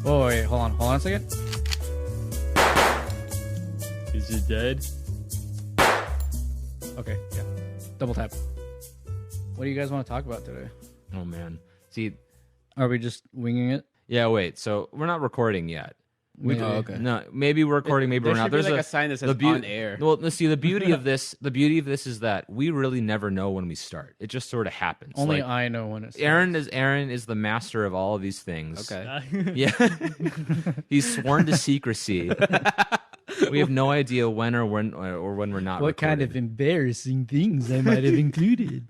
Oh, wait, hold on a second. Is it dead? Okay, yeah. Double tap. What do you guys want to talk about today? Oh, man. See, Are we just winging it? yeah, wait. So we're not recording yet. Okay. No, maybe we're recording, maybe we're not. There should be like a sign that says on air. Well, let's see. The beauty of this is that we really never know when we start. It just sort of happens. Only like, I know when it's. Aaron is the master of all of these things. Okay. Yeah. He's sworn to secrecy. We have no idea when or when we're not. What kind of embarrassing things I might have included?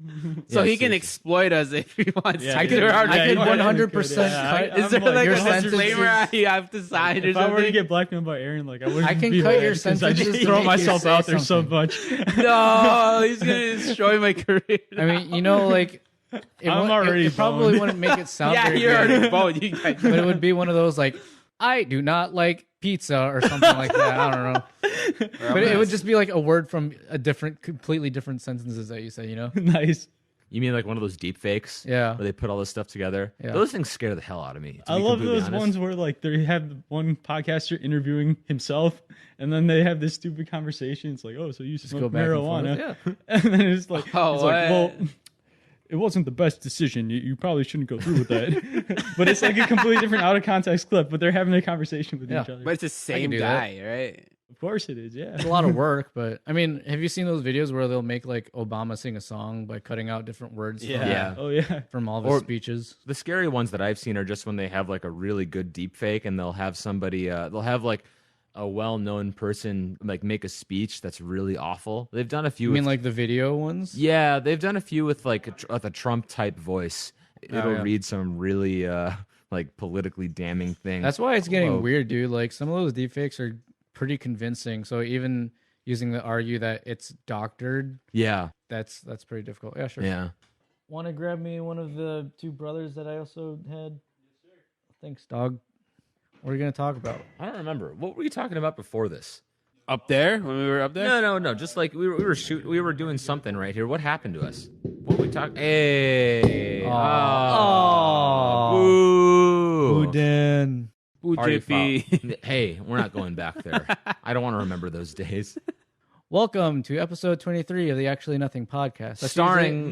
So Yeah, he can exploit us if he wants. Yeah, I to. could 100% Yeah, cut. Is there like your a disclaimer sentences. you have to sign or If I were to something? get blackmailed by Aaron, like I wouldn't. I can be cut mad your 'cause I sentences just to throw make you myself say out there something. so much. No, he's gonna destroy my career. I mean, you know, like it, I'm already it probably boned. wouldn't make it sound Yeah, very you're good, already boned. You guys. but it would be one of those like, I do not like pizza or something like that. I don't know. But it would just be like a word from a completely different sentences that you say, you know? Nice. You mean like one of those deep fakes? Yeah. Where they put all this stuff together? Yeah. Those things scare the hell out of me. to I be love completely those honest. ones where like they have one podcaster interviewing himself, and then they have this stupid conversation. It's like, oh, so you Go smoke back and marijuana? forth. Yeah. And then it's like, Oh, it's like, well, what? it wasn't the best decision. You probably shouldn't go through with that. But it's like a completely different out of context clip. But they're having a conversation with Yeah. each other. But it's the same do guy, right? Of course it is. Yeah. It's a lot of work, but I mean, have you seen those videos where they'll make like Obama sing a song by cutting out different words Yeah. Oh yeah. from all of his Or- speeches? The scary ones that I've seen are just when they have like a really good deep fake and they'll have somebody, they'll have like a well-known person like make a speech that's really awful. They've done a few. You mean with, like the video ones? yeah, they've done a few with like a Trump type voice. It'll yeah. read some really like politically damning thing. That's why it's getting Whoa. weird, dude. Like some of those deepfakes are pretty convincing. So even using the argue that it's doctored, yeah, that's pretty difficult. Yeah, sure. yeah. Want to grab me one of the two brothers that I also had? Yes, sir. Thanks, dog. What are you gonna talk about? I don't remember. What were you talking about before this? Up there when we were up there. No. Just like we were doing something right here. What happened to us? What were we talking? Hey. Oh. Boo. Dan. Ooh, Already Jiffy. found- Hey, we're not going back there. I don't want to remember those days. Welcome to episode 23 of the Actually Nothing podcast.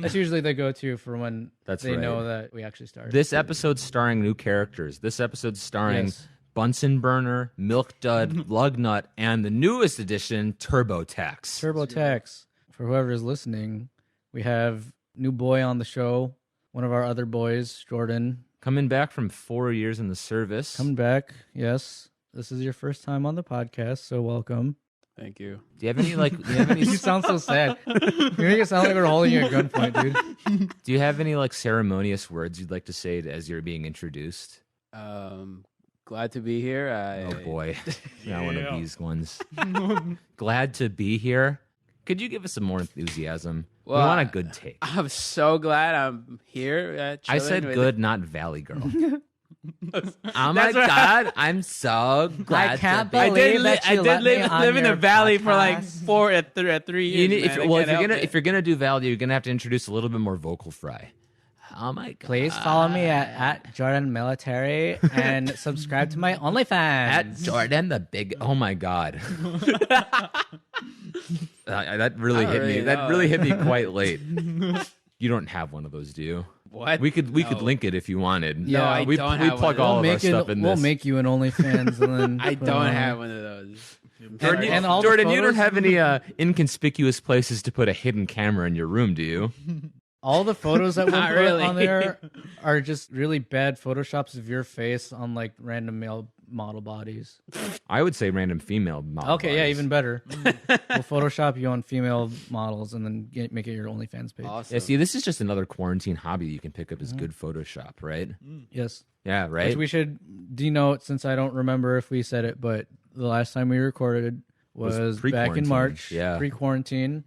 That's usually the go-to for when That's they right. know that we actually started. This episode's starring new characters. This episode's starring Yes. Bunsen Burner, Milk Dud, Lugnut, and the newest edition, TurboTax. TurboTax. For whoever is listening, we have new boy on the show. One of our other boys, Jordan, Coming back from 4 years in the service. coming back. Yes, this is your first time on the podcast, so welcome. Thank you. Do you have any like? Do you have any? You sound so sad. You make it sound like we're holding you at gunpoint, dude. Do you have any like ceremonious words you'd like to say as you're being introduced? Glad to be here. Oh boy, not one of Yeah. these ones. Glad to be here. Could you give us some more enthusiasm? Well, we want a good take. I'm so glad I'm here. I chilling said with- good, not Valley Girl. Oh my That's right. God, I'm so glad can't to be I believe did, that I you did let me live, on live in the your valley for like podcast. 3 years. You need, man. I can't help it. if you're gonna do Valley, you're gonna have to introduce a little bit more vocal fry. Oh my God. Please follow me at Jordan Military and subscribe to my OnlyFans. At Jordan the big. Oh my God. That really I hit don't me. really That know. really hit me quite late. You don't have one of those, do you? What? We could No. link it if you wanted. No, I we, don't we have plug one of all of We'll our make it. stuff in We'll this. make you an OnlyFans, and then I put it don't on. have one of those. Jordan, And all the Jordan, you don't photos- have any inconspicuous places to put a hidden camera in your room, do you? All the photos that we Not put really. on there are just really bad photoshops of your face on like random male model bodies. I would say random female model Okay, yeah, bodies. even better. We'll Photoshop you on female models and then make it your OnlyFans page. Awesome. Yeah, see, this is just another quarantine hobby you can pick up as good Photoshop, right? Yes. Yeah, right? Which we should denote, since I don't remember if we said it, but the last time we recorded was back in pre-quarantine, March, yeah. pre-quarantine.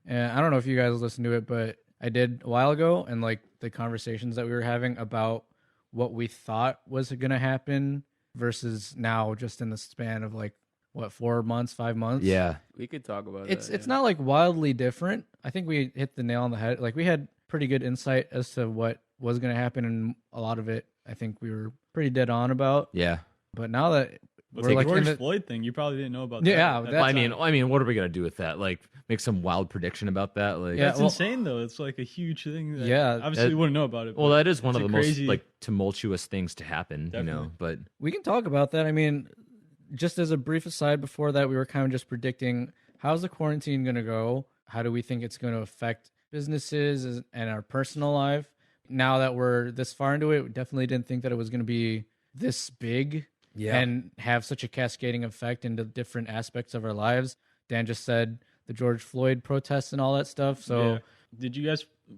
And I don't know if you guys listened to it, but I did a while ago, and like the conversations that we were having about what we thought was going to happen versus now, just in the span of like what, 4 months, 5 months. Yeah. we could talk about It's that. not like wildly different. I think we hit the nail on the head. Like we had pretty good insight as to what was going to happen, and a lot of it I think we were pretty dead on about. Yeah. But now that But we're the like in George the, Floyd thing, you probably didn't know about Yeah, that. that's- I mean, what are we gonna do with that? Like, make some wild prediction about that? Like, Yeah, That's well- insane, though. It's like a huge thing. That Yeah, obviously that- you wouldn't know about it. well, but that is one it's of a the crazy, most like tumultuous things to happen, you know. Definitely. But we can talk about that. I mean, just as a brief aside, before that, we were kind of just predicting how's the quarantine going to go? How do we think it's going to affect businesses and our personal life? Now that we're this far into it, we definitely didn't think that it was going to be this big and have such a cascading effect into different aspects of our lives. Dan just said the George Floyd protests and all that stuff. So Yeah.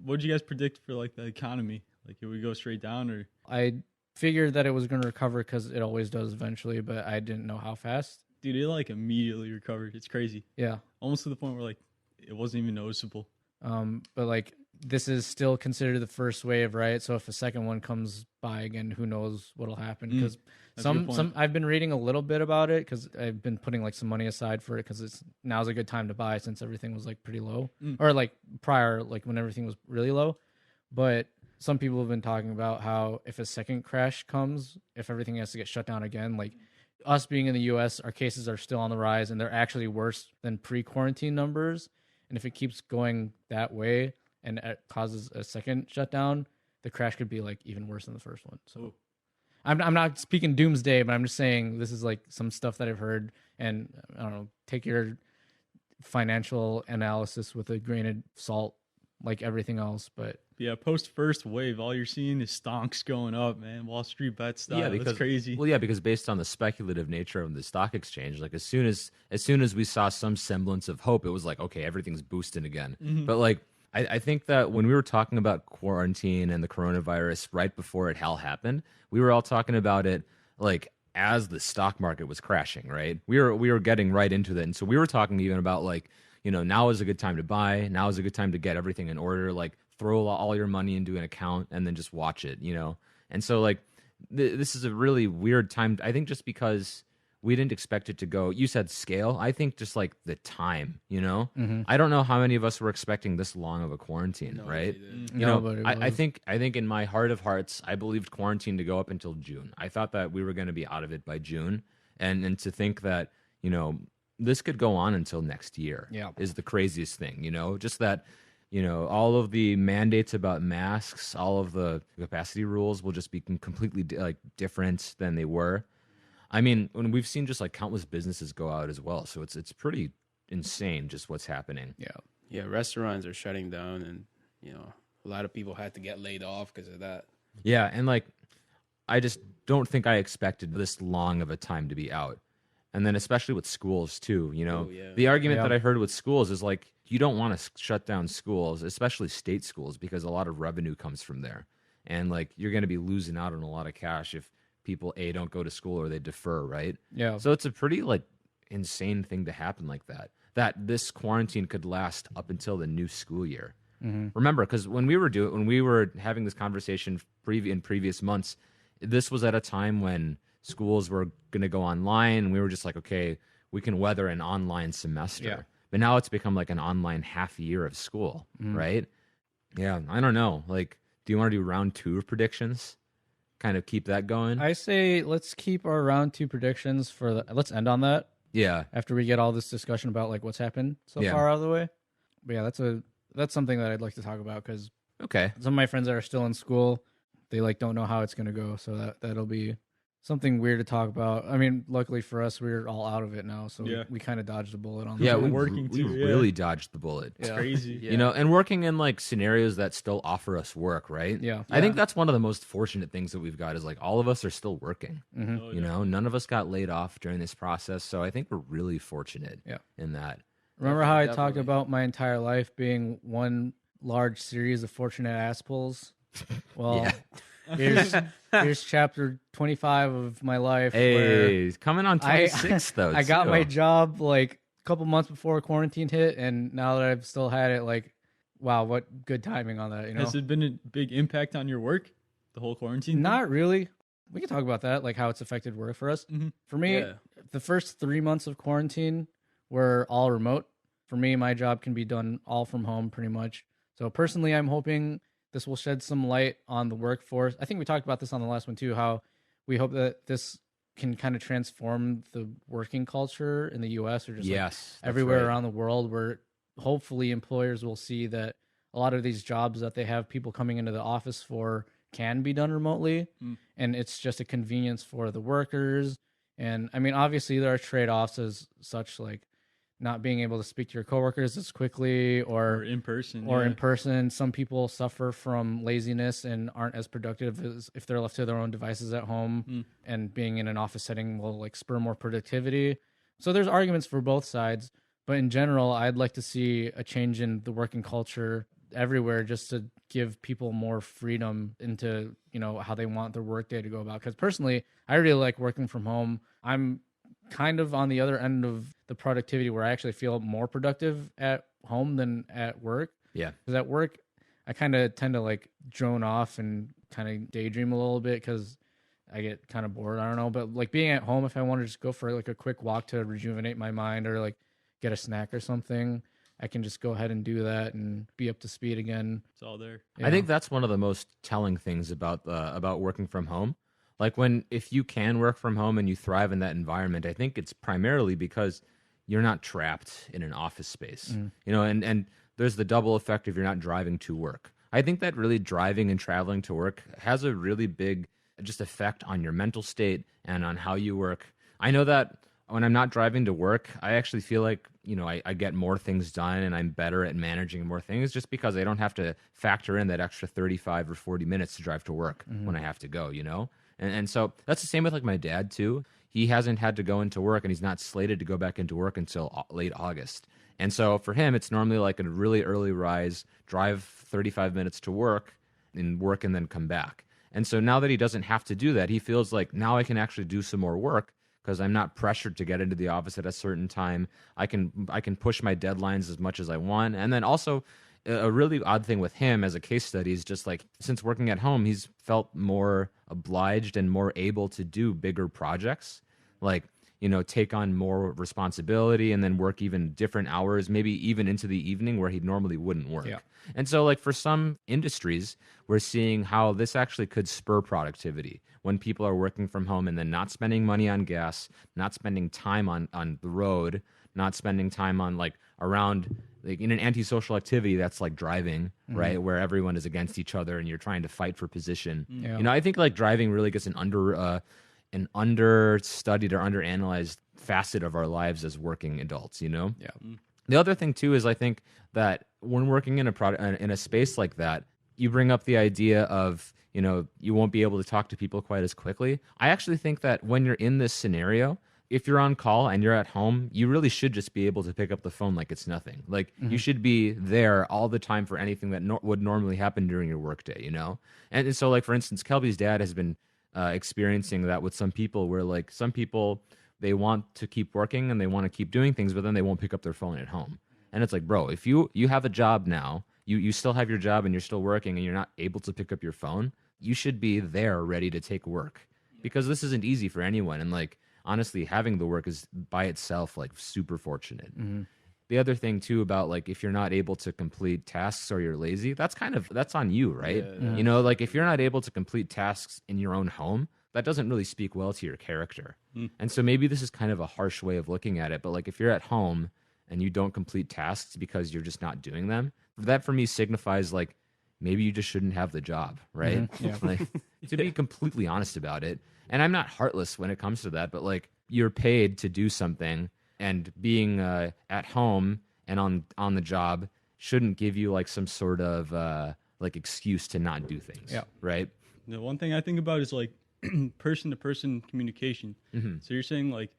What did you guys predict for like the economy? Like, it would go straight down, or I figured that it was going to recover because it always does eventually, but I didn't know how fast. dude, it like immediately recovered. It's crazy, Yeah. almost to the point where like it wasn't even noticeable. But like this is still considered the first wave, right? So if a second one comes by again, who knows what'll happen? Because That's a good some point. I've been reading a little bit about it because I've been putting like some money aside for it because it's now's a good time to buy since everything was like pretty low or like prior, like when everything was really low. But some people have been talking about how if a second crash comes, if everything has to get shut down again, like us being in the U.S., our cases are still on the rise and they're actually worse than pre-quarantine numbers. And if it keeps going that way and it causes a second shutdown, the crash could be like even worse than the first one. So Ooh. I'm not speaking doomsday, but I'm just saying this is like some stuff that I've heard, and I don't know, take your financial analysis with a grain of salt, like everything else. But Yeah, post first wave, all you're seeing is stonks going up, man. Wall Street bets style. That's crazy. Well, yeah, because based on the speculative nature of the stock exchange, like as soon as we saw some semblance of hope, it was like, okay, everything's boosting again. But like, I think that when we were talking about quarantine and the coronavirus right before it all happened, we were all talking about it like as the stock market was crashing, right? We were getting right into that, and so we were talking even about like, you know, now is a good time to buy. Now is a good time to get everything in order. Like, throw all your money into an account and then just watch it, you know? And so, like, this is a really weird time. I think just because we didn't expect it to go, you said scale. I think just like the time, you know? I don't know how many of us were expecting this long of a quarantine, right? You know, Nobody I was. think in my heart of hearts, I believed quarantine to go up until June. I thought that we were going to be out of it by June. And to think that, you know, this could go on until next year is the craziest thing, you know? Just that, you know, all of the mandates about masks, all of the capacity rules will just be completely different than they were. I mean, when we've seen just like countless businesses go out as well, so it's pretty insane just what's happening. Yeah, restaurants are shutting down, and you know, a lot of people had to get laid off because of that. Yeah, and like, I just don't think I expected this long of a time to be out. And then especially with schools too, you know, Oh, yeah. the argument that I heard with schools is like, you don't want to shut down schools, especially state schools, because a lot of revenue comes from there. And like, you're going to be losing out on a lot of cash if people don't go to school or they defer, right? Yeah. So it's a pretty like insane thing to happen like that. That this quarantine could last up until the new school year. Remember, because when we were having this conversation in previous months, this was at a time when schools were going to go online, and we were just like, okay, we can weather an online semester. Yeah. But now it's become like an online half year of school, right? Yeah, I don't know. Like, do you want to do round 2 of predictions? Kind of keep that going? I say let's keep our round 2 predictions for let's end on that Yeah. after we get all this discussion about like what's happened so Yeah. far out of the way. But yeah, that's something that I'd like to talk about because Okay. some of my friends that are still in school, they like don't know how it's gonna go. So that'll be something weird to talk about. I mean, luckily for us, we're all out of it now, so Yeah. we kind of dodged a bullet on Yeah, that. we working we too, yeah. really dodged the bullet. It's Yeah. crazy. Yeah. You know, and working in like scenarios that still offer us work, right? Yeah. I think that's one of the most fortunate things that we've got is like all of us are still working. Oh, You know, none of us got laid off during this process, so I think we're really fortunate Yeah. in that. Remember how I Definitely, talked definitely. about my entire life being one large series of fortunate ass pulls? Well, here's chapter 25 of my life. where Hey, coming on 26 though. I got too. my job like a couple months before quarantine hit, and now that I've still had it, like, wow, what good timing on that, you know? Has it been a big impact on your work? The whole quarantine? thing? Not really. We can talk about that, like how it's affected work for us. For me, Yeah. the first 3 months of quarantine were all remote. For me, my job can be done all from home pretty much. So personally, I'm hoping this will shed some light on the workforce. I think we talked about this on the last one too, how we hope that this can kind of transform the working culture in the US or just Yes, that's everywhere right. around the world, where hopefully employers will see that a lot of these jobs that they have people coming into the office for can be done remotely. And it's just a convenience for the workers. And I mean, obviously there are trade-offs as such, like not being able to speak to your coworkers as quickly Or in person. or yeah. in person. Some people suffer from laziness and aren't as productive as if they're left to their own devices at home. And being in an office setting will like spur more productivity. So there's arguments for both sides, but in general, I'd like to see a change in the working culture everywhere, just to give people more freedom into, you know, how they want their workday to go about. Because personally, I really like working from home. I'm kind of on the other end of the productivity where I actually feel more productive at home than at work. Yeah. Because at work, I kind of tend to like drone off and kind of daydream a little bit because I get kind of bored. I don't know. But like being at home, if I want to just go for like a quick walk to rejuvenate my mind or like get a snack or something, I can just go ahead and do that and be up to speed again. It's all there. I think that's one of the most telling things about working from home. Like if you can work from home and you thrive in that environment, I think it's primarily because you're not trapped in an office space. You know, and there's the double effect if you're not driving to work. I think that really driving and traveling to work has a really big just effect on your mental state and on how you work. I know that when I'm not driving to work, I actually feel like, you know, I get more things done and I'm better at managing more things just because I don't have to factor in that extra 35 or 40 minutes to drive to work when I have to go, you know? And so that's the same with like my dad too. He hasn't had to go into work and he's not slated to go back into work until late August. And so for him, it's normally like a really early rise, drive 35 minutes to work and then come back. And so now that he doesn't have to do that, he feels like now I can actually do some more work because I'm not pressured to get into the office at a certain time. I can push my deadlines as much as I want. And then also a really odd thing with him as a case study is just like since working at home, he's felt more obliged and more able to do bigger projects, like, you know, take on more responsibility and then work even different hours, maybe even into the evening where he normally wouldn't work. Yeah. And so like for some industries, we're seeing how this actually could spur productivity when people are working from home and then not spending money on gas, not spending time on the road, not spending time on like around like in an antisocial activity that's like driving, right? Where everyone is against each other and you're trying to fight for position. Yeah. You know, I think like driving really gets an understudied or underanalyzed facet of our lives as working adults, you know? Yeah. The other thing too is I think that when working in a space like that, you bring up the idea of, you know, you won't be able to talk to people quite as quickly. I actually think that when you're in this scenario, if you're on call and you're at home, you really should just be able to pick up the phone like it's nothing. Like you should be there all the time for anything that would normally happen during your workday, you know? And so like, for instance, Kelby's dad has been experiencing that with some people where like some people, they want to keep working and they want to keep doing things, but then they won't pick up their phone at home. And it's like, bro, if you have a job now, you still have your job and you're still working and you're not able to pick up your phone, you should be there ready to take work because this isn't easy for anyone. And like, honestly, having the work is by itself like super fortunate. The other thing too about like if you're not able to complete tasks or you're lazy, that's on you, right? Yeah. You know, like if you're not able to complete tasks in your own home, that doesn't really speak well to your character. And so maybe this is kind of a harsh way of looking at it, but like if you're at home and you don't complete tasks because you're just not doing them, that for me signifies like maybe you just shouldn't have the job, right? Yeah. Like to be completely honest about it. And I'm not heartless when it comes to that, but like you're paid to do something, and being at home and on the job shouldn't give you like some sort of like excuse to not do things. Yeah. Right. The one thing I think about is like person-to-person communication. So you're saying like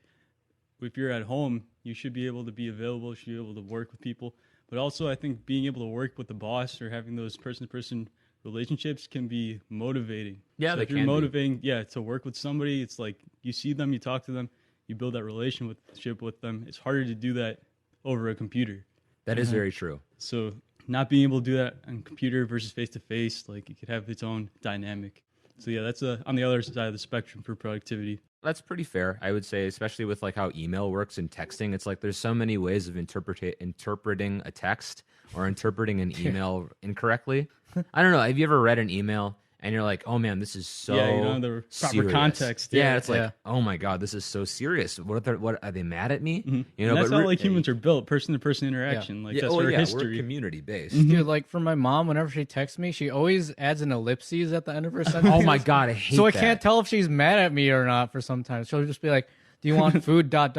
if you're at home, you should be able to be available, you should be able to work with people. But also I think being able to work with the boss or having those person-to-person relationships can be motivating. Yeah, so they if you're can be. motivating, to work with somebody, it's like you see them, you talk to them, you build that relationship with them. It's harder to do that over a computer. That is very true. So not being able to do that on computer versus face-to-face, like it could have its own dynamic. So yeah, that's on the other side of the spectrum for productivity. That's pretty fair, I would say, especially with like how email works and texting. It's like there's so many ways of interpreting a text or interpreting an email incorrectly. I don't know. Have you ever read an email and you're like, oh man, this is so Yeah, you don't have the proper serious. context. Yeah, it's like, Yeah. oh my god, this is so serious. What are they mad at me? Mm-hmm. You know, that's but how like humans are built, person to person interaction. Like that's our we're history. community based. Dude, like for my mom, whenever she texts me, she always adds an ellipses at the end of her sentence. Oh my god, I hate So I that. can't tell if she's mad at me or not for sometimes. She'll just be like, do you want food, ... And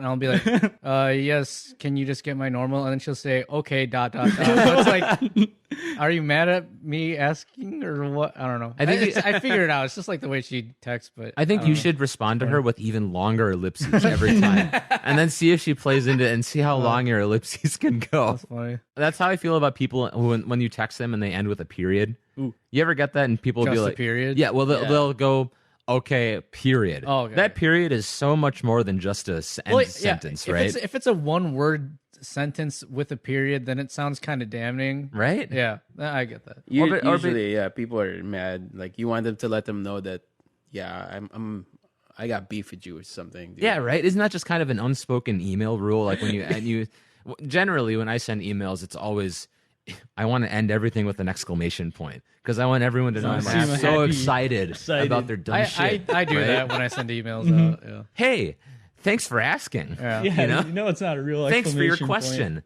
I'll be like, yes, can you just get my normal? And then she'll say, okay, ... So it's like, are you mad at me asking or what? I don't know. I figured it out. It's just like the way she texts, but I think you should respond to her with even longer ellipses every time, and then see if she plays into it and see how long your ellipses can go. that's funny. That's how I feel about people when you text them and they end with a period. Ooh. You ever get that? And people will Just be a like, period? Yeah, well, they'll go, okay, period. Oh, okay. That period is so much more than just a sentence, if right? If it's a one-word sentence with a period, then it sounds kind of damning. Right? Yeah, I get that. Usually, yeah, people are mad. Like you want them to let them know that, yeah, I got beef with you or something. Dude. Yeah, right. Isn't that just kind of an unspoken email rule? Like when you generally when I send emails, it's always I want to end everything with an exclamation point because I want everyone to know I'm Seem so happy, excited about their dumb shit. I do right? that when I send emails out. Yeah. Hey, thanks for asking. Yeah. Yeah, You know? it's not a real. Thanks for your exclamation point. question.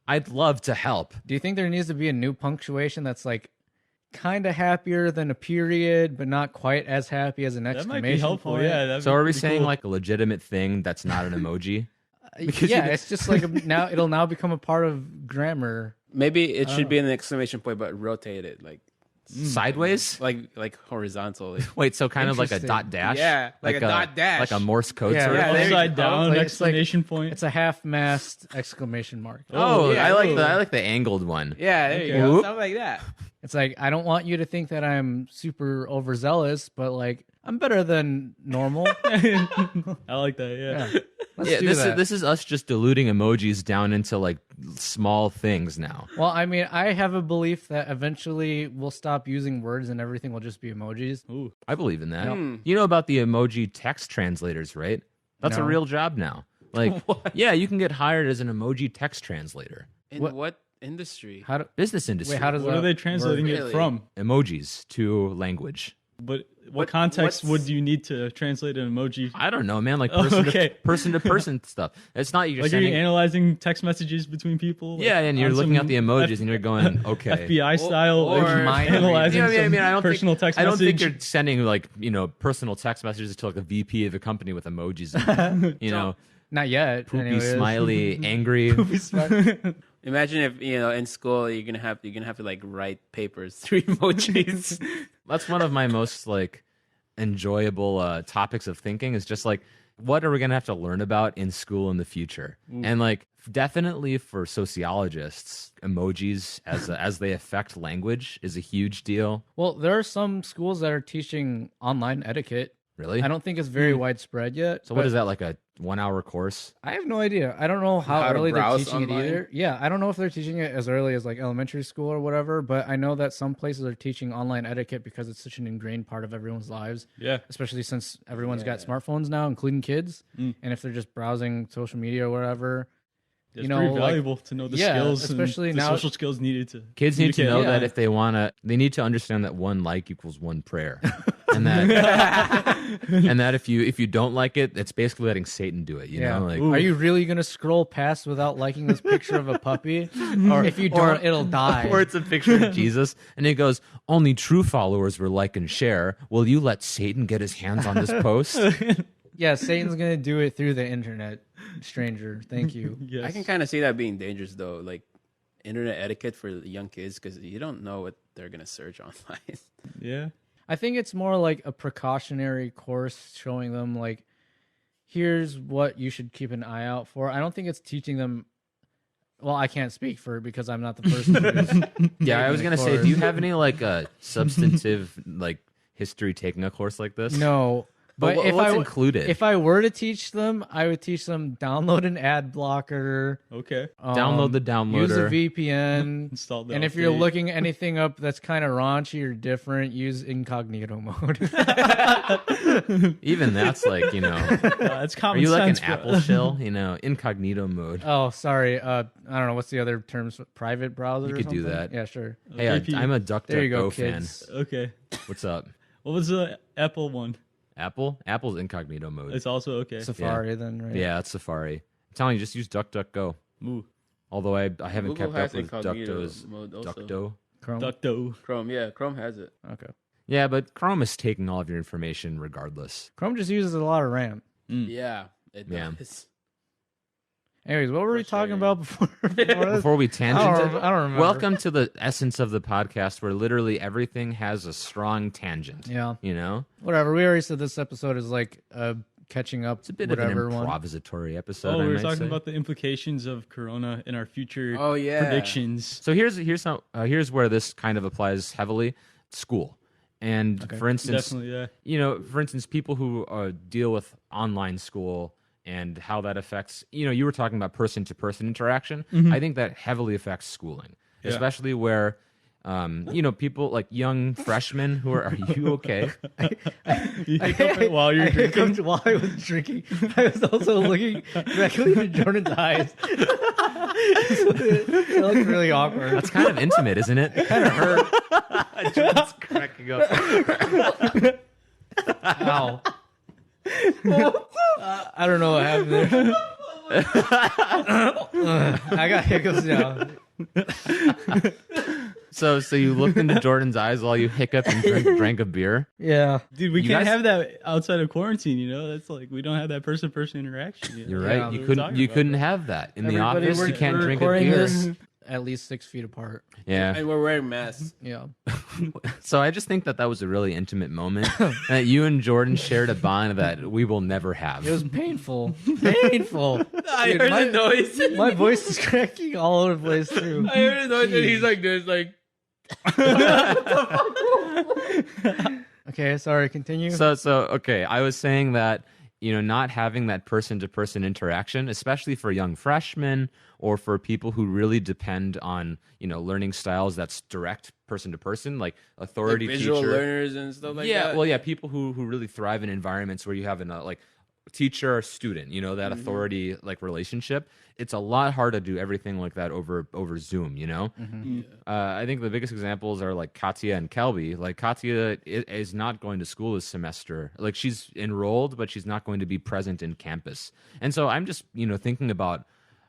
I'd love to help. Do you think there needs to be a new punctuation that's like kind of happier than a period, but not quite as happy as an That exclamation might be helpful. point? Yeah. that'd So be are we pretty saying cool. like a legitimate thing that's not an emoji? Because Yeah, it's just like it'll now become a part of grammar. Maybe it should be an exclamation point, but rotate it Sideways? like horizontally. Wait, so kind of like a Interesting. dot dash? Yeah, like a dot dash. Like a Morse code Yeah, sort yeah, of there thing? you upside go. down It's like- exclamation point. It's a half-mast exclamation mark. Oh, yeah, I like ooh. the angled one. Yeah, there you Okay. go. Whoop. Something like that. It's like I don't want you to think that I'm super overzealous, but like I'm better than normal. I like that. Yeah. Yeah. Let's do that. This is us just diluting emojis down into like small things now. Well, I mean, I have a belief that eventually we'll stop using words and everything will just be emojis. Ooh. I believe in that. Hmm. You know about the emoji text translators, right? That's a No. real job now. Like, yeah, you can get hired as an emoji text translator. In What- what industry? How do Business industry. wait? How does What that are they translating work? it Really? from? Emojis to language. But what What- context what's- would you need to translate an emoji? I don't know, man. Like Oh, person okay. to person stuff. It's not you're Like, are sending. you analyzing text messages between people? Like, Yeah, and you're on looking some at the emojis and you're going, okay. FBI style, or like, mind analyzing You know, some I don't personal think, text I don't message. think you're sending like personal text messages to like a VP of a company with emojis. In, Not yet. poopy, anyways. smiley, angry. Imagine if in school you're gonna have to like write papers through emojis. That's one of my most like enjoyable topics of thinking. Is just like what are we gonna have to learn about in school in the future? And like definitely for sociologists, emojis as they affect language is a huge deal. Well, there are some schools that are teaching online etiquette. Really? I don't think it's very widespread yet. So what but is that, like a 1 hour course? I have no idea. I don't know how How to early they're browse teaching online? it either. Yeah, I don't know if they're teaching it as early as like elementary school or whatever, but I know that some places are teaching online etiquette because it's such an ingrained part of everyone's lives, Yeah. especially since everyone's got smartphones now, including kids. And if they're just browsing social media or whatever, It's you know, pretty like- valuable to know the yeah, skills, especially and the now- social skills needed to. Kids need to know communicate. that Yeah. if they want to, they need to understand that one like equals one prayer, and that and that if you don't like it, it's basically letting Satan do it. You know, like are you really gonna scroll past without liking this picture of a puppy? Or if you don't, it'll die. or it's a picture of Jesus, and it goes, "Only true followers will like and share. Will you let Satan get his hands on this post?" Yeah, Satan's gonna do it through the internet. Stranger, thank you. Yes. I can kind of see that being dangerous though, like internet etiquette for young kids because you don't know what they're gonna search online. Yeah. I think it's more like a precautionary course showing them like here's what you should keep an eye out for. I don't think it's teaching them. Well, I can't speak for it because I'm not the person who's Yeah, I was taking gonna the say, course. do you have any like substantive like history taking a course like this? No, But what's included? If I were to teach them, I would teach them download an ad blocker. Okay. Download the downloader. Use a VPN. Install the And if you're update. looking anything up that's kind of raunchy or different, use incognito mode. Even that's like, It's are common you like an sense, bro. Apple shell? Incognito mode. Oh, sorry. I don't know. What's the other terms? Private browser? You or could do something? that. Yeah, sure. Hey, AP. I'm a There you go, DuckDuckGo fan. kids. Okay. What's up? What was the Apple one? Apple's incognito mode. It's also okay. Safari, then, right? Yeah, it's Safari. I'm telling you, just use DuckDuckGo. Ooh. Although I haven't Google kept has up with incognito Duckdo's mode also. Duckdo. Chrome. Ducto. Chrome has it. Okay. Yeah, but Chrome is taking all of your information regardless. Chrome just uses a lot of RAM. Yeah, it Yeah. does. Anyways, what were we talking Frustrating. about before this? Before we tangented, I don't remember. welcome to the essence of the podcast where literally everything has a strong tangent. Yeah. Whatever. We already said this episode is like catching up. It's a bit whatever of an one. improvisatory episode. Oh, we I were might talking say. about the implications of Corona in our future Oh, yeah. predictions. So here's where this kind of applies heavily: school. And for instance, Definitely, yeah. For instance, people who deal with online school and how that affects, you were talking about person-to-person interaction. I think that heavily affects schooling, Yeah. especially where, people like young freshmen who are you okay? You hiccup it while you're I drinking. hiccuped while I was drinking. I was also looking directly into Jordan's eyes. It looked really awkward. That's kind of intimate, isn't it? It kind of hurt. Jordan's cracking up. Ow. I don't know what happened there. I got hiccups now. So you looked into Jordan's eyes while you hiccuped and drank a beer. Yeah. Dude, we You can't guys- have that outside of quarantine, That's like we don't have that person-to-person interaction. You're Yeah, right. we You were couldn't. talking You about couldn't that. have that in the Everybody, office. You can't we're drink a recording beer. this at least 6 feet apart. Yeah. And we're wearing masks. Yeah. So I just think that was a really intimate moment that you and Jordan shared a bond that we will never have. It was painful. Painful. I Dude, heard my- the noise. My voice is cracking all over the place, too. I heard the noise, and he's like this, like. Okay, sorry, continue. So okay. I was saying that not having that person-to-person interaction, especially for young freshmen or for people who really depend on learning styles that's direct person-to-person, like authority visual teacher. learners and stuff like that. Well, yeah, people who really thrive in environments where you have like teacher or student, that authority like relationship. It's a lot harder to do everything like that over Zoom, I think the biggest examples are like Katya and Kelby. Like Katya is not going to school this semester. Like she's enrolled, but she's not going to be present in campus. And so I'm just, thinking about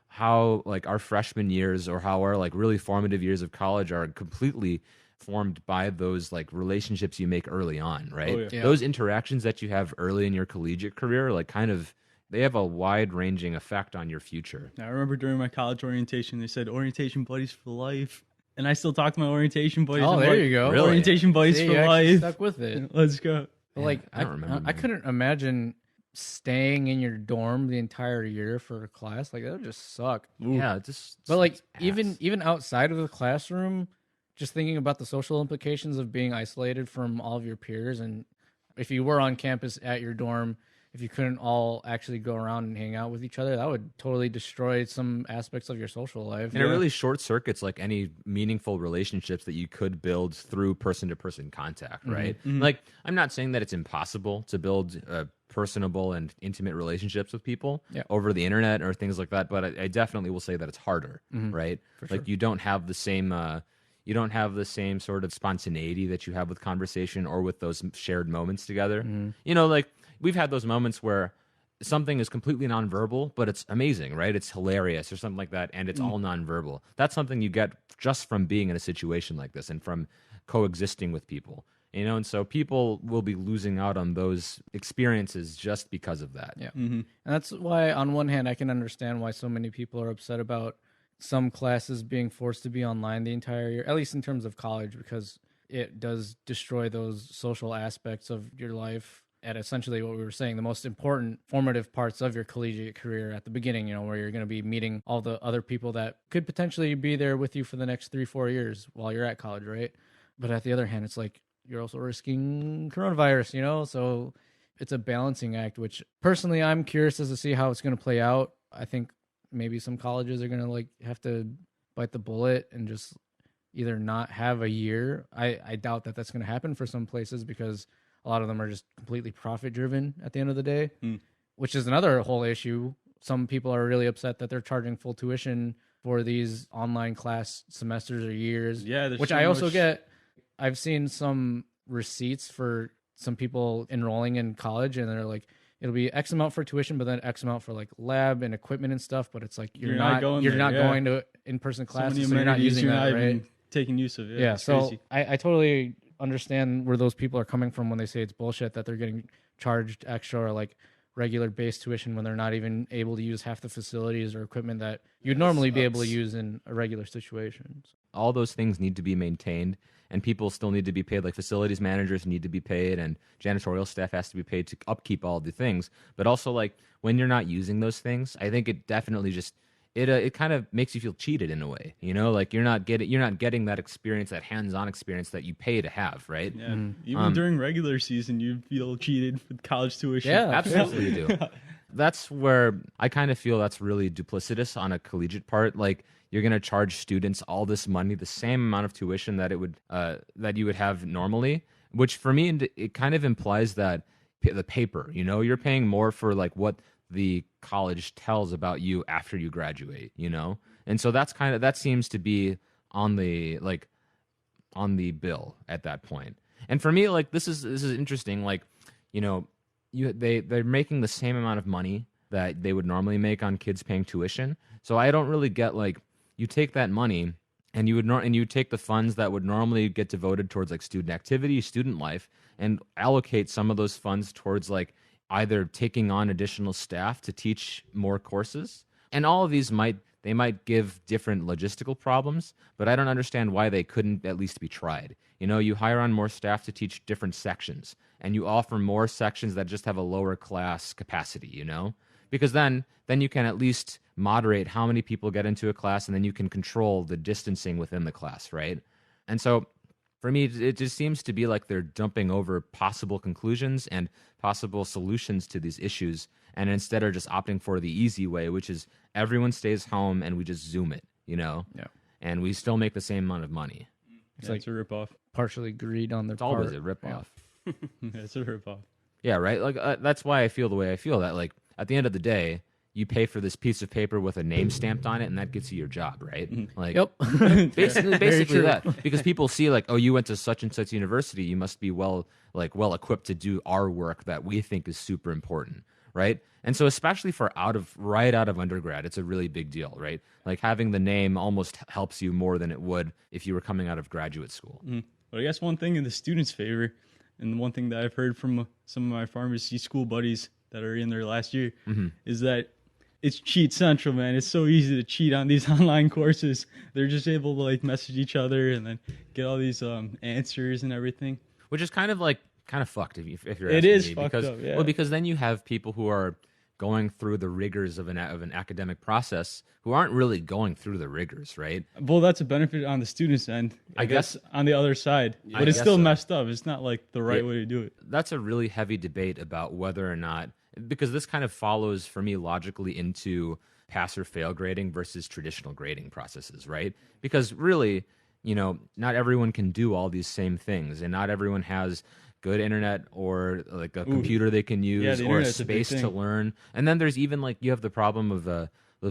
how like our freshman years or how our like really formative years of college are completely formed by those like relationships you make early on, right? Oh, yeah. Yeah. Those interactions that you have early in your collegiate career, like kind of, they have a wide-ranging effect on your future. I remember during my college orientation, they said orientation buddies for life, and I still talk to my orientation buddies. Oh, I'm there like, you go. Really? Orientation buddies See, for you actually life. stuck with it. Let's go. But like, I don't remember I mine. couldn't imagine staying in your dorm the entire year for a class. Like that would just suck. Yeah, just. But like it's ass. even outside of the classroom, just thinking about the social implications of being isolated from all of your peers, and if you were on campus at your dorm, if you couldn't all actually go around and hang out with each other, that would totally destroy some aspects of your social life. And it really short circuits like any meaningful relationships that you could build through person-to-person contact, right? Like, I'm not saying that it's impossible to build personable and intimate relationships with people over the internet or things like that, but I definitely will say that it's harder, right? Like, you don't have the same. You don't have the same sort of spontaneity that you have with conversation or with those shared moments together. Like we've had those moments where something is completely nonverbal, but it's amazing, right? It's hilarious or something like that, and it's all nonverbal. That's something you get just from being in a situation like this and from coexisting with people. And so people will be losing out on those experiences just because of that. Yeah. And that's why, on one hand, I can understand why so many people are upset about some classes being forced to be online the entire year, at least in terms of college, because it does destroy those social aspects of your life at essentially what we were saying, the most important formative parts of your collegiate career at the beginning, where you're going to be meeting all the other people that could potentially be there with you for the next 3-4 years while you're at college, right? But at the other hand, it's like, you're also risking coronavirus, so it's a balancing act, which personally I'm curious as to see how it's going to play out. I think maybe some colleges are going to like have to bite the bullet and just either not have a year. I doubt that that's going to happen for some places because a lot of them are just completely profit driven at the end of the day, which is another whole issue. Some people are really upset that they're charging full tuition for these online class semesters or years. Yeah, which so I also much... get. I've seen some receipts for some people enrolling in college, and they're like, it'll be X amount for tuition, but then X amount for like lab and equipment and stuff. But it's like you're not going to in-person classes, so you're not using that, right? Taking use of it. Yeah, so I totally understand where those people are coming from when they say it's bullshit that they're getting charged extra or like regular base tuition when they're not even able to use half the facilities or equipment that you'd normally be able to use in a regular situation. All those things need to be maintained, and people still need to be paid. Like facilities managers need to be paid, and janitorial staff has to be paid to upkeep all the things. But also, like when you're not using those things, I think it definitely just it kind of makes you feel cheated in a way. You know, like you're not getting that experience, that hands-on experience that you pay to have, right? Yeah. Even during regular season, you feel cheated with college tuition. Yeah, absolutely you do. That's where I kind of feel that's really duplicitous on a collegiate part. Like you're going to charge students all this money, the same amount of tuition that that you would have normally, which for me it kind of implies that the paper, you know, you're paying more for like what the college tells about you after you graduate, you know? And so that seems to be on the bill at that point. And for me, like this is interesting. Like, you know, they're making the same amount of money that they would normally make on kids paying tuition. So I don't really get, like, you take that money and you take the funds that would normally get devoted towards like student activity, student life, and allocate some of those funds towards like either taking on additional staff to teach more courses. And all of these might give different logistical problems, but I don't understand why they couldn't at least be tried. You know, you hire on more staff to teach different sections, and you offer more sections that just have a lower class capacity, you know? Because then you can at least moderate how many people get into a class, and then you can control the distancing within the class, right? And so for me, it just seems to be like they're dumping over possible conclusions and possible solutions to these issues, and instead are just opting for the easy way, which is everyone stays home and we just Zoom it, you know? Yeah. And we still make the same amount of money. It's like a ripoff. Partially greed on their part. It's always a ripoff. Yeah, it's a ripoff. Yeah, right? Like that's why I feel the way I feel, that like at the end of the day, you pay for this piece of paper with a name stamped on it, and that gets you your job, right? Like, Yep. basically that. Because people see like, oh, you went to such and such university, you must be well equipped to do our work that we think is super important, right? And so especially for right out of undergrad, it's a really big deal, right? Like having the name almost helps you more than it would if you were coming out of graduate school. But I guess one thing in the students' favor, and one thing that I've heard from some of my pharmacy school buddies that are in their last year, is that it's cheat central, man. It's so easy to cheat on these online courses. They're just able to like message each other and then get all these answers and everything. Which is kind of fucked if you're it asking is me, fucked because up, yeah. well, because then you have people who are going through the rigors of an academic process who aren't really going through the rigors, right? Well, that's a benefit on the students' end. I guess on the other side, but it's still messed up. It's not like the right way to do it. That's a really heavy debate about whether or not, because this kind of follows for me logically into pass or fail grading versus traditional grading processes, right? Because really, you know, not everyone can do all these same things, and not everyone has good internet or like a computer they can use or a space to learn. And then there's even like you have the problem of the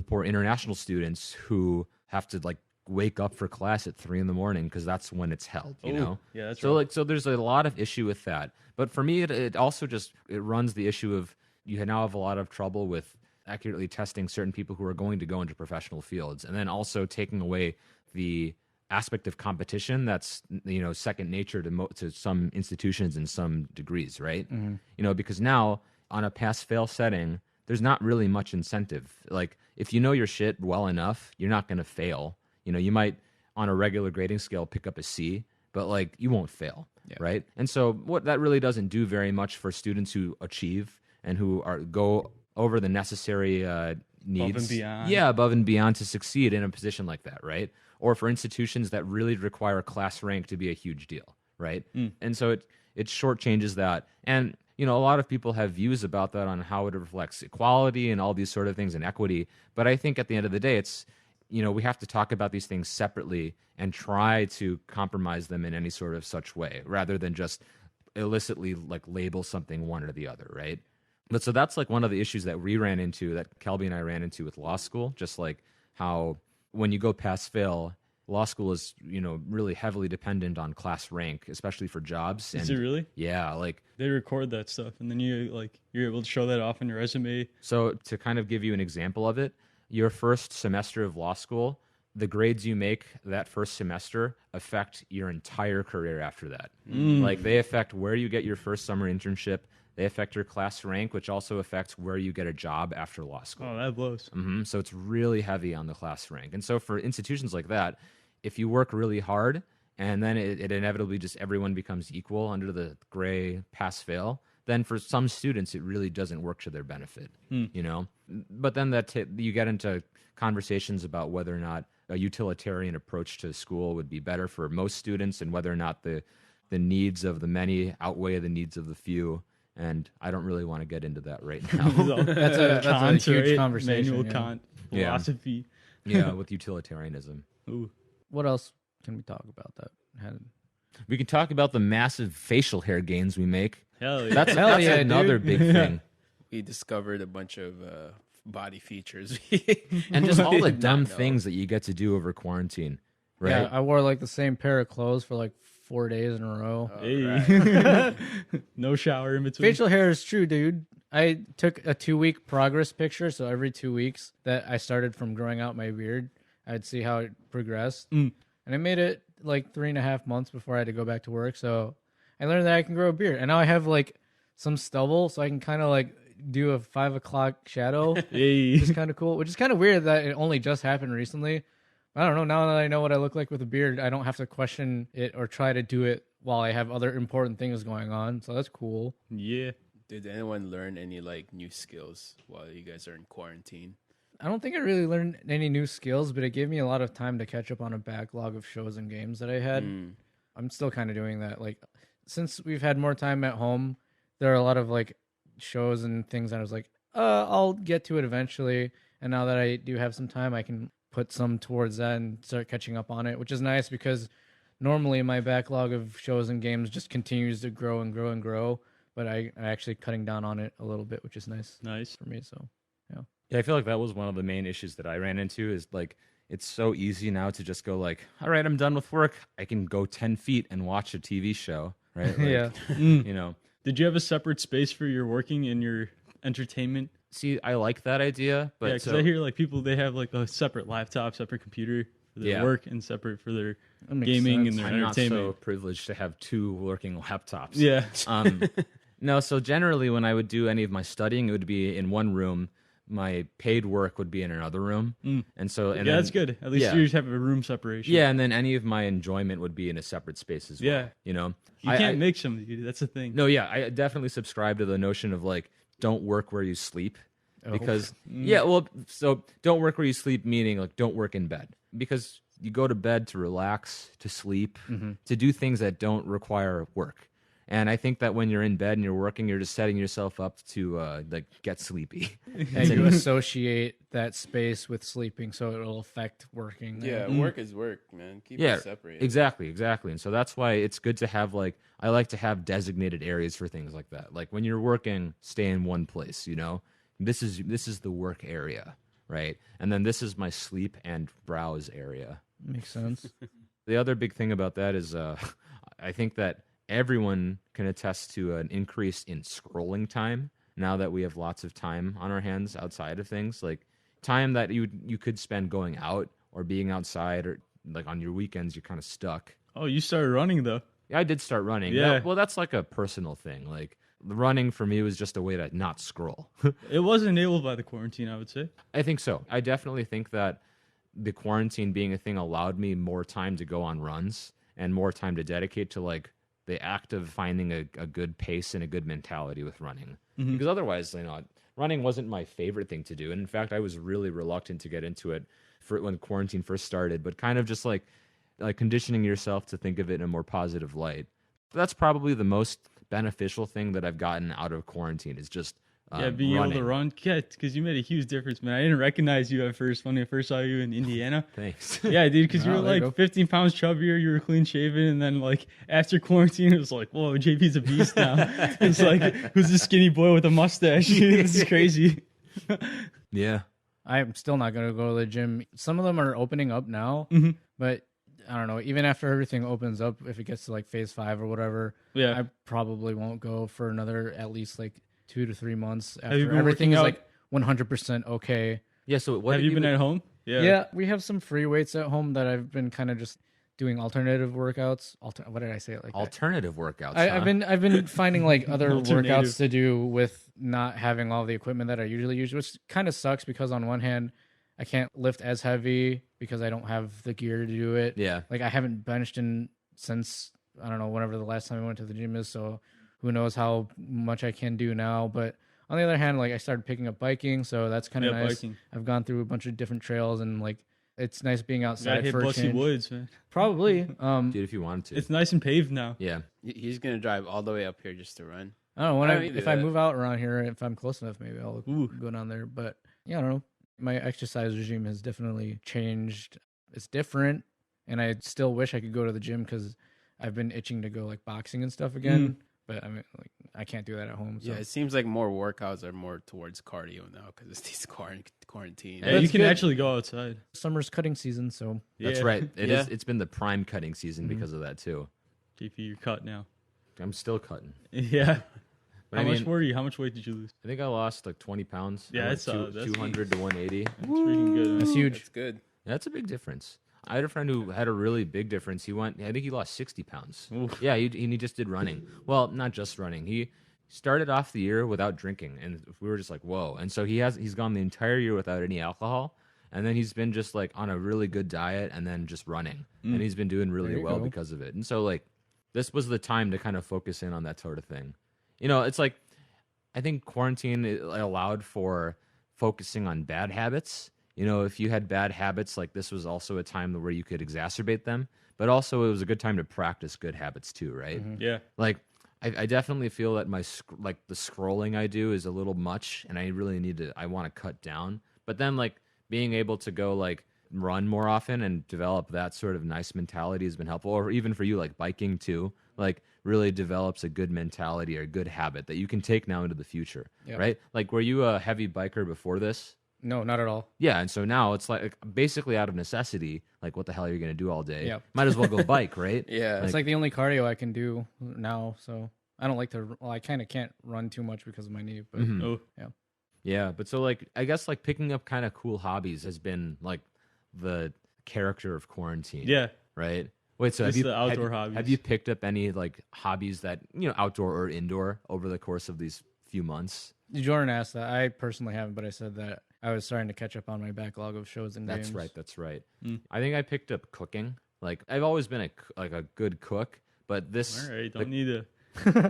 poor international students who have to like wake up for class at 3 a.m. because that's when it's held, you know? Yeah, that's so right. like, so there's a lot of issue with that. But for me, it also just, it runs the issue of you now have a lot of trouble with accurately testing certain people who are going to go into professional fields, and then also taking away the aspect of competition that's, you know, second nature to some institutions in some degrees, right? You know, because now on a pass-fail setting, there's not really much incentive. Like if you know your shit well enough, you're not going to fail. You know, you might on a regular grading scale pick up a C, but like you won't fail, right? And so what that really doesn't do very much for students who achieve and who go over the necessary needs, above and beyond. Yeah, above and beyond to succeed in a position like that, right? Or for institutions that really require class rank to be a huge deal, right? And so it shortchanges that. And a lot of people have views about that on how it reflects equality and all these sort of things and equity. But I think at the end of the day, it's, we have to talk about these things separately and try to compromise them in any sort of such way rather than just illicitly like label something one or the other, right? But so that's like one of the issues that we ran into, that Kelby and I ran into with law school, just like how when you go pass fail, law school is, really heavily dependent on class rank, especially for jobs. Is it really? Yeah, like They record that stuff, and then you're able to show that off on your resume. so to kind of give you an example of it, your first semester of law school, the grades you make that first semester affect your entire career after that. Like they affect where you get your first summer internship. They affect your class rank, which also affects where you get a job after law school. Oh, that blows. So it's really heavy on the class rank. And so for institutions like that, if you work really hard and then it inevitably just everyone becomes equal under the gray pass-fail, then for some students it really doesn't work to their benefit, But then you get into conversations about whether or not a utilitarian approach to school would be better for most students and whether or not the needs of the many outweigh the needs of the few. And I don't really want to get into that right now. That's a huge conversation. Manual Yeah. Kant Yeah. philosophy. Yeah, with utilitarianism. Ooh. What else can we talk about that had? We can talk about the massive facial hair gains we make. Hell yeah. That's yeah, another dude. big thing. We discovered a bunch of body features. And just all the Did not dumb know. things that you get to do over quarantine, right? Yeah, I wore like the same pair of clothes for like 4 days in a row. Hey. No shower in between. Facial hair is true, dude. I took a 2-week progress picture, so every 2 weeks that I started from growing out my beard, I'd see how it progressed. And I made it like 3.5 months before I had to go back to work. So I learned that I can grow a beard. And now I have like some stubble, so I can kind of like do a 5 o'clock shadow. Hey. Which is kind of cool, which is kind of weird that it only just happened recently. I don't know. Now that I know what I look like with a beard, I don't have to question it or try to do it while I have other important things going on. So that's cool. Yeah. Did anyone learn any like new skills while you guys are in quarantine? I don't think I really learned any new skills, but it gave me a lot of time to catch up on a backlog of shows and games that I had. I'm still kind of doing that. Like, since we've had more time at home, there are a lot of like shows and things that I was like, I'll get to it eventually. And now that I do have some time, I can put some towards that and start catching up on it, which is nice because normally my backlog of shows and games just continues to grow and grow and grow. But I'm actually cutting down on it a little bit, which is nice Nice. for me. So, yeah. Yeah, I feel like that was one of the main issues that I ran into is like, it's so easy now to just go like, all right, I'm done with work. I can go 10 feet and watch a TV show, right? Like, Yeah. Did you have a separate space for your working and your entertainment? See, I like that idea, but Yeah, because I hear like people, they have like a separate laptop, separate computer for their Yeah. work and separate for their That makes gaming sense. and their I'm not so entertainment. privileged to have 2 working laptops. Yeah. No, so generally when I would do any of my studying, it would be in one room. My paid work would be in another room. And so, and Yeah, then, that's good. At least yeah. you have a room separation. Yeah, and then any of my enjoyment would be in a separate space as well. Yeah. You can't mix them, dude. That's the thing. No, yeah, I definitely subscribe to the notion of like, don't work where you sleep. Because, yeah, well, so don't work where you sleep, meaning like don't work in bed. Because you go to bed to relax, to sleep, to do things that don't require work. And I think that when you're in bed and you're working, you're just setting yourself up to like get sleepy. And you associate that space with sleeping, so it'll affect working. Yeah, work is work, man. Keep Yeah, it separated. exactly. And so that's why it's good to have like, I like to have designated areas for things like that. Like when you're working, stay in one place, This is the work area, right? And then this is my sleep and browse area. Makes sense. The other big thing about that is I think that everyone can attest to an increase in scrolling time now that we have lots of time on our hands outside of things. Like time that you could spend going out or being outside, or like on your weekends you're kind of stuck. Oh, you started running though. Yeah, I did start running. Yeah. Well, that's like a personal thing. Like running for me was just a way to not scroll. It was enabled by the quarantine, I would say. I think so. I definitely think that the quarantine being a thing allowed me more time to go on runs and more time to dedicate to like the act of finding a good pace and a good mentality with running. Because otherwise, running wasn't my favorite thing to do. And in fact, I was really reluctant to get into it when quarantine first started, but kind of just like conditioning yourself to think of it in a more positive light. But that's probably the most beneficial thing that I've gotten out of quarantine is just being running. able to run. Yeah, because you made a huge difference, man. I didn't recognize you at first when I first saw you in Indiana. Thanks. Yeah, dude, because you Oh, were there you like go. 15 pounds chubbier, you were clean shaven, and then like after quarantine, it was like, whoa, JP's a beast now. It's like, who's this skinny boy with a mustache? This is crazy. Yeah. I'm still not going to go to the gym. Some of them are opening up now, but I don't know. Even after everything opens up, if it gets to like phase 5 or whatever, Yeah. I probably won't go for another at least like 2 to 3 months you after been everything working is out? like 100% okay. Yeah. So what Have you been at home? Yeah, we have some free weights at home that I've been kind of just doing alternative workouts. What did I say it like that? alternative workouts? I've been finding like other Alternative. workouts to do with not having all the equipment that I usually use, which kind of sucks because on one hand, I can't lift as heavy because I don't have the gear to do it. Yeah. Like I haven't benched since I don't know whenever the last time I went to the gym is. So who knows how much I can do now. But on the other hand, like I started picking up biking, so that's kind of Yeah, nice. biking. I've gone through a bunch of different trails and like it's nice being You gotta outside hit for a Bussy change. Woods, man. Probably. Dude, if you wanted to. It's nice and paved now. Yeah. He's gonna drive all the way up here just to run. I don't know I don't need to if do I that. move out around here, if I'm close enough, maybe I'll Ooh. go down there. But yeah, I don't know. My exercise regime has definitely changed. It's different, and I still wish I could go to the gym because I've been itching to go like boxing and stuff again. But I mean, like I can't do that at home. So Yeah, it seems like more workouts are more towards cardio now because it's these quarantine. Yeah, That's you can good. actually go outside. summer's cutting season, so That's Yeah. right. Yeah. It's been the prime cutting season because of that too. JP, you're cut now. I'm still cutting. Yeah. But How I much mean, were you? How much weight did you lose? I think I lost like 20 pounds. Yeah, I went that's, that's 200 to 180. That's freaking good. that's man. huge. That's good. That's a big difference. I had a friend who had a really big difference. I think he lost 60 pounds. Oof. Yeah, he just did running. Well, not just running. He started off the year without drinking, and we were just like, whoa. And so he's gone the entire year without any alcohol, and then he's been just like on a really good diet, and then just running, and he's been doing really There you well go. because of it. And so like, this was the time to kind of focus in on that sort of thing. You know, it's like I think quarantine allowed for focusing on bad habits. You know, if you had bad habits, like this was also a time where you could exacerbate them, but also it was a good time to practice good habits too, right? Yeah. Like, I definitely feel that the scrolling I do is a little much, and I really I want to cut down. But then like being able to go like run more often and develop that sort of nice mentality has been helpful. Or even for you, like biking too, like really develops a good mentality or a good habit that you can take now into the future, Yeah. right? Like, were you a heavy biker before this? No, not at all. Yeah, and so now it's like basically out of necessity, like what the hell are you going to do all day? Yeah. Might as well go bike, right? Yeah, It's like the only cardio I can do now. So I don't like to. Well, I kind of can't run too much because of my knee. But Mhm. Oh, Yeah, but so like I guess like picking up kind of cool hobbies has been like the character of quarantine. yeah. Right? Wait, so Just have you the outdoor have, hobbies. have you picked up any like hobbies that, you know, outdoor or indoor over the course of these few months? Jordan asked that. I personally haven't, but I said that I was starting to catch up on my backlog of shows and That's games. right. That's right. Mm. I think I picked up cooking. Like I've always been a good cook, but this All right. Don't need to.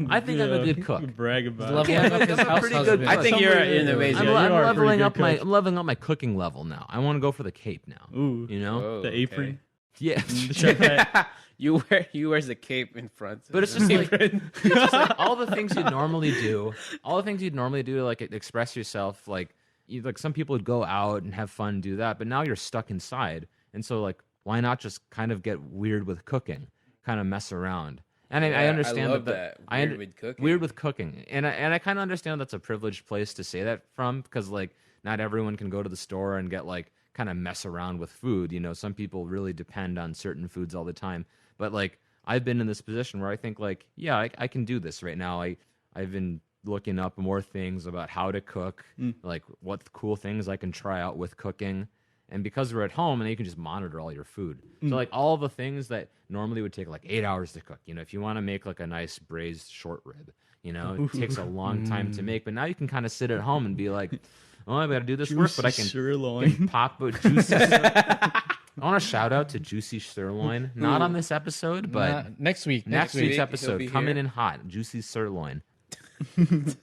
I think I'm a good cook. Brag about Level it. up his I'm a house pretty husband. good I cook. think you're Somebody in the is. ways. Yeah, I'm, you I'm are a leveling pretty up good my cook. I'm leveling up my cooking level now. I want to go for the cape now. Ooh. You know? Whoa, The okay. apron. Yeah. The chef hat. You wears the cape in front. But it's just like, it's just like all the things you'd normally do, to like express yourself. Like some people would go out and have fun, do that, but now you're stuck inside, and so like why not just kind of get weird with cooking, kind of mess around. And I understand I love that. Weird with cooking. Weird with cooking, and I kind of understand that's a privileged place to say that from, because like not everyone can go to the store and get like kind of mess around with food. You know, some people really depend on certain foods all the time. But like I've been in this position where I think like, yeah, I can do this right now. I've been looking up more things about how to cook, like what cool things I can try out with cooking. And because we're at home, and you can just monitor all your food. So like all the things that normally would take like 8 hours to cook, you know, if you want to make like a nice braised short rib, you know, it takes a long time to make. But now you can kind of sit at home and be like, oh, I got to do this work, but I can sirloin. pop a juicy. I want to shout out to Juicy Sirloin. Not on this episode, but next week. next week week's he'll episode be coming here. in hot. Juicy Sirloin. But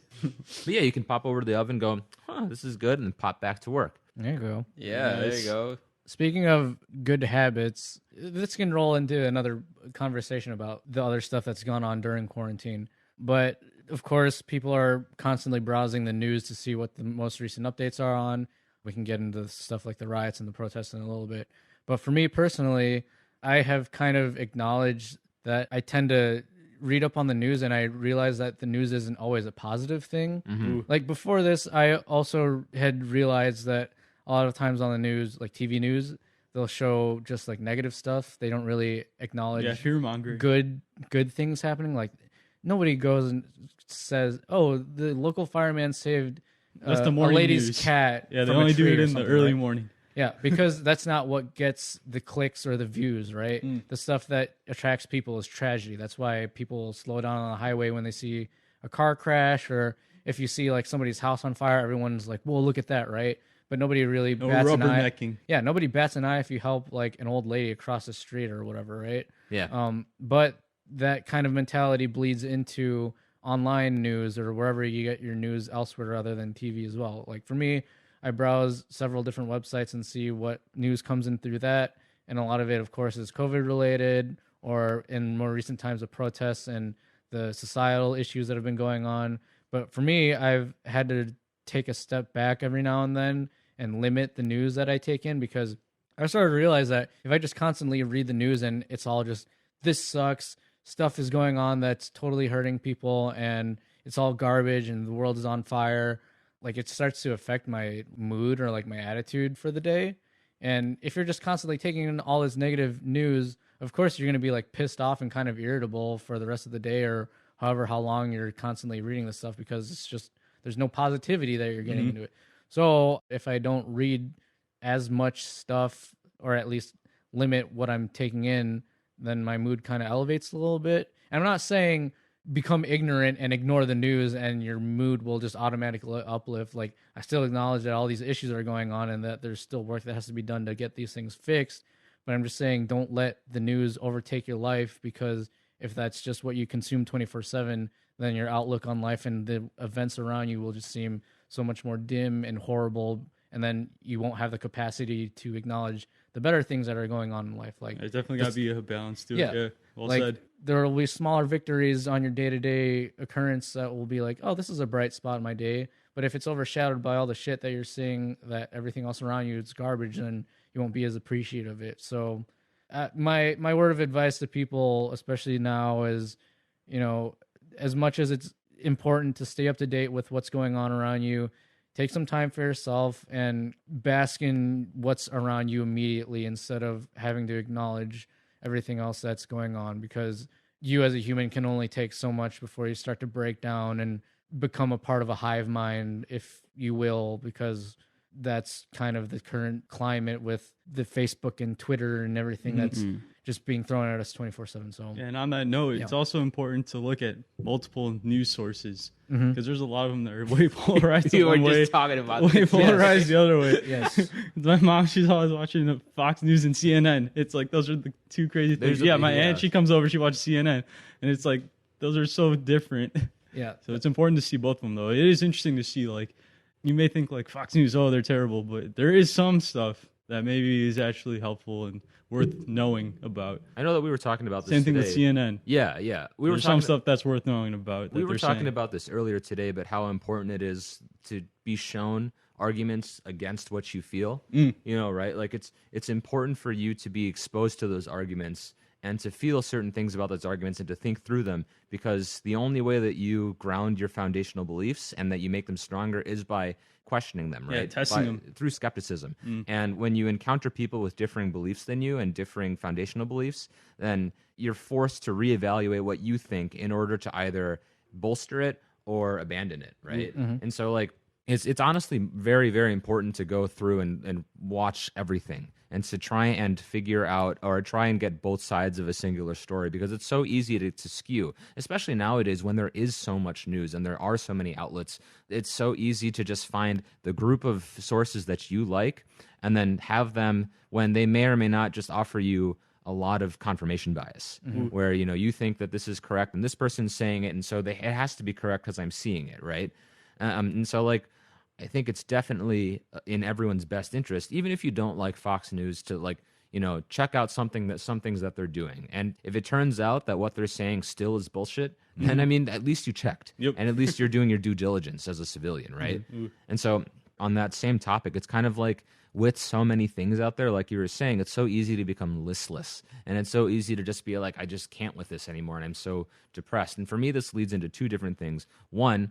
yeah, you can pop over to the oven, go, this is good, and then pop back to work. There you go. Yeah, there Nice. you go. Speaking of good habits, this can roll into another conversation about the other stuff that's gone on during quarantine. But of course, people are constantly browsing the news to see what the most recent updates are on. We can get into stuff like the riots and the protests in a little bit. But for me personally, I have kind of acknowledged that I tend to read up on the news, and I realize that the news isn't always a positive thing. Like before this, I also had realized that a lot of times on the news, like TV news, they'll show just like negative stuff. They don't really acknowledge fear mongering. good things happening. Like nobody goes and says, "Oh, the local fireman saved That's the a morning lady's news. cat." Yeah, they from a only do tree it or in the something, early right? morning. Yeah, because that's not what gets the clicks or the views, right? The stuff that attracts people is tragedy. That's why people slow down on the highway when they see a car crash, or if you see like somebody's house on fire, everyone's like, "Whoa, look at that!" Right? But nobody really No bats an eye. rubbernecking. Yeah, nobody bats an eye if you help like an old lady across the street or whatever, right? Yeah. But that kind of mentality bleeds into online news or wherever you get your news elsewhere other than TV as well. Like for me, I browse several different websites and see what news comes in through that. And a lot of it, of course, is COVID related or in more recent times of protests and the societal issues that have been going on. But for me, I've had to take a step back every now and then and limit the news that I take in, because I started to realize that if I just constantly read the news and it's all just, this sucks, stuff is going on that's totally hurting people, and it's all garbage and the world is on fire, like it starts to affect my mood or like my attitude for the day. And if you're just constantly taking in all this negative news, of course you're going to be like pissed off and kind of irritable for the rest of the day, or however how long you're constantly reading this stuff, because it's just, there's no positivity that you're getting into it. So if I don't read as much stuff, or at least limit what I'm taking in, then my mood kind of elevates a little bit. And I'm not saying become ignorant and ignore the news and your mood will just automatically uplift. Like, I still acknowledge that all these issues are going on and that there's still work that has to be done to get these things fixed. But I'm just saying, don't let the news overtake your life, because if that's just what you consume 24/7, then your outlook on life and the events around you will just seem so much more dim and horrible. And then you won't have the capacity to acknowledge the better things that are going on in life. Like, There's definitely got to be a balance to it. Yeah. Yeah, well like said. there will be smaller victories on your day-to-day occurrence that will be like, oh, this is a bright spot in my day. But if it's overshadowed by all the shit that you're seeing, that everything else around you is garbage, then you won't be as appreciative of it. So my word of advice to people, especially now, is, you know, as much as it's important to stay up to date with what's going on around you, take some time for yourself and bask in what's around you immediately, instead of having to acknowledge everything else that's going on, because you as a human can only take so much before you start to break down and become a part of a hive mind, if you will, because that's kind of the current climate with the Facebook and Twitter and everything that's just being thrown at us 24/7. So Yeah, and on that note, it's also important to look at multiple news sources, because there's a lot of them that are way polarized We were one way, just talking about way this. polarized the other way. yes, My mom, she's always watching Fox News and CNN. It's like, those are the two crazy things. There's a- My yeah. aunt, she comes over, she watches CNN, and it's like, those are so different. yeah. So it's important to see both of them, though. It is interesting to see, like, you may think like Fox News, oh, they're terrible, but there is some stuff that maybe is actually helpful and worth knowing about. I know that we were talking about this Same thing today. with CNN. Yeah, yeah. We were There's talking some stuff that's worth knowing about. we that were they're talking saying. about this earlier today, but how important it is to be shown arguments against what you feel. You know, right? Like it's important for you to be exposed to those arguments and to feel certain things about those arguments and to think through them, because the only way that you ground your foundational beliefs and that you make them stronger is by questioning them, right? testing them. Through skepticism. And when you encounter people with differing beliefs than you and differing foundational beliefs, then you're forced to reevaluate what you think in order to either bolster it or abandon it, right? And so, like, it's honestly very, very important to go through and watch everything and to try and figure out or try and get both sides of a singular story, because it's so easy to skew, especially nowadays when there is so much news and there are so many outlets. It's so easy to just find the group of sources that you like and then have them, when they may or may not just offer you a lot of confirmation bias, where, you know, you think that this is correct and this person's saying it, and so it has to be correct because I'm seeing it, right? And so, like, I think it's definitely in everyone's best interest, even if you don't like Fox News, to, like, check out some things that they're doing. And if it turns out that what they're saying still is bullshit, then I mean, at least you checked. Yep. And at least you're doing your due diligence as a civilian, right? And so on that same topic, it's kind of like with so many things out there, like you were saying, it's so easy to become listless. And it's so easy to just be like, I just can't with this anymore. And I'm so depressed. And for me, this leads into two different things. One,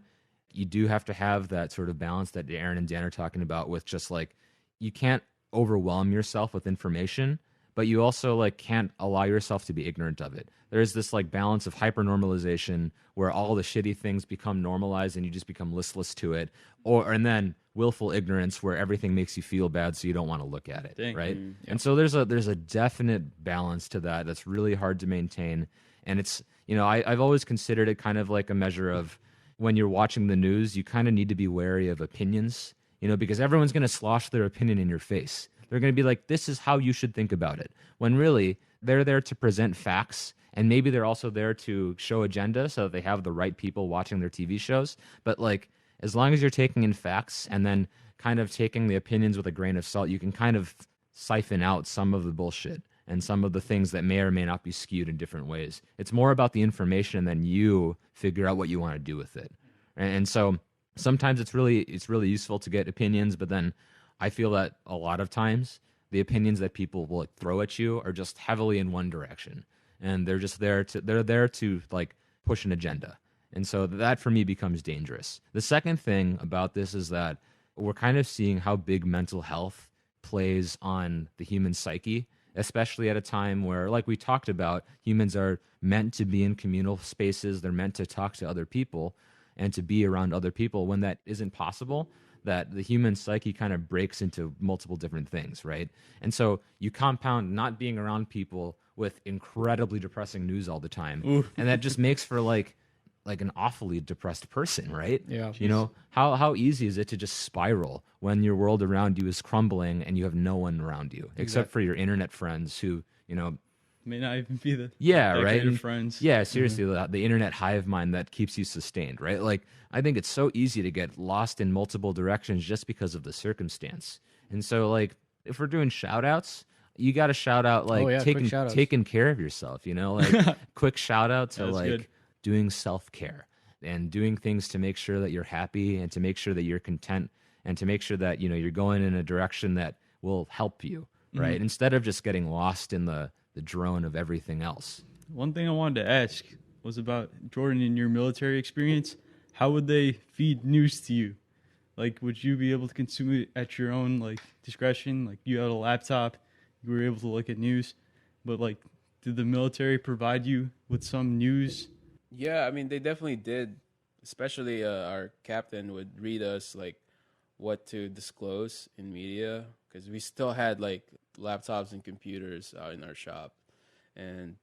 you do have to have that sort of balance that Aaron and Dan are talking about with just like, you can't overwhelm yourself with information, but you also like can't allow yourself to be ignorant of it. There's this like balance of hyper-normalization where all the shitty things become normalized and you just become listless to it, and then willful ignorance where everything makes you feel bad so you don't want to look at it, right? And so there's a definite balance to that that's really hard to maintain. And it's, I've always considered it kind of like a measure of when you're watching the news, you kind of need to be wary of opinions, because everyone's going to slosh their opinion in your face. They're going to be like, this is how you should think about it. When really, they're there to present facts, and maybe they're also there to show agenda so that they have the right people watching their TV shows. But like, as long as you're taking in facts and then kind of taking the opinions with a grain of salt, you can kind of siphon out some of the bullshit and some of the things that may or may not be skewed in different ways. It's more about the information and then you figure out what you want to do with it. And so sometimes it's really useful to get opinions, but then I feel that a lot of times the opinions that people will like throw at you are just heavily in one direction, and they're just there to like push an agenda. And so that for me becomes dangerous. The second thing about this is that we're kind of seeing how big mental health plays on the human psyche, especially at a time where, like we talked about, humans are meant to be in communal spaces. They're meant to talk to other people and to be around other people. When that isn't possible, that the human psyche kind of breaks into multiple different things, right? And so you compound not being around people with incredibly depressing news all the time. And that just makes for like an awfully depressed person, right? Yeah. How easy is it to just spiral when your world around you is crumbling and you have no one around you except for your internet friends who, may not even be the right? And friends. Yeah, seriously, the internet hive mind that keeps you sustained, right? Like, I think it's so easy to get lost in multiple directions just because of the circumstance. And so, like, if we're doing shout outs, you got to shout out, like, taking care of yourself, like, quick shout out to, like, good. Doing self-care and doing things to make sure that you're happy and to make sure that you're content and to make sure that, you're going in a direction that will help you, right? Instead of just getting lost in the drone of everything else. One thing I wanted to ask was about Jordan in your military experience. How would they feed news to you? Like, would you be able to consume it at your own like discretion? Like, you had a laptop, you were able to look at news, but like, did the military provide you with some news? Yeah, I mean, they definitely did. Especially our captain would read us like what to disclose in media, because we still had like laptops and computers out in our shop. And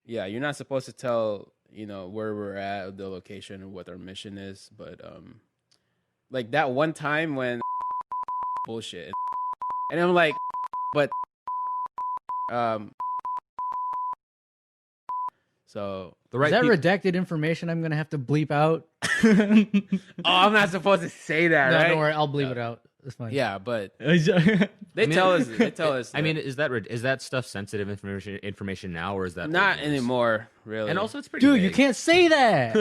yeah, you're not supposed to tell, where we're at, the location, and what our mission is. But like that one time when bullshit, and I'm like, but so the right is that redacted information I'm gonna have to bleep out? Oh, I'm not supposed to say that, no, right? Don't worry, I'll bleep it out. It's fine. Yeah, but they tell us. I mean, is that stuff sensitive information now, or is that not anymore? Really? And also, it's pretty. Dude, vague. you can't say that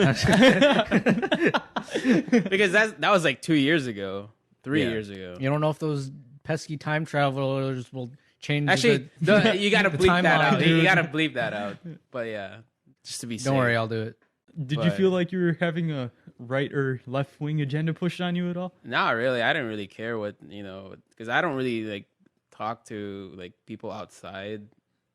because that was like 2 years ago, 3 years ago. You don't know if those pesky time travelers will change. Actually, you gotta bleep that out. Dude. You gotta bleep that out. But yeah, just to be safe. Don't worry, I'll do it. Did you feel like you were having a right or left wing agenda pushed on you at all? Not really. I didn't really care what, because I don't really like talk to like people outside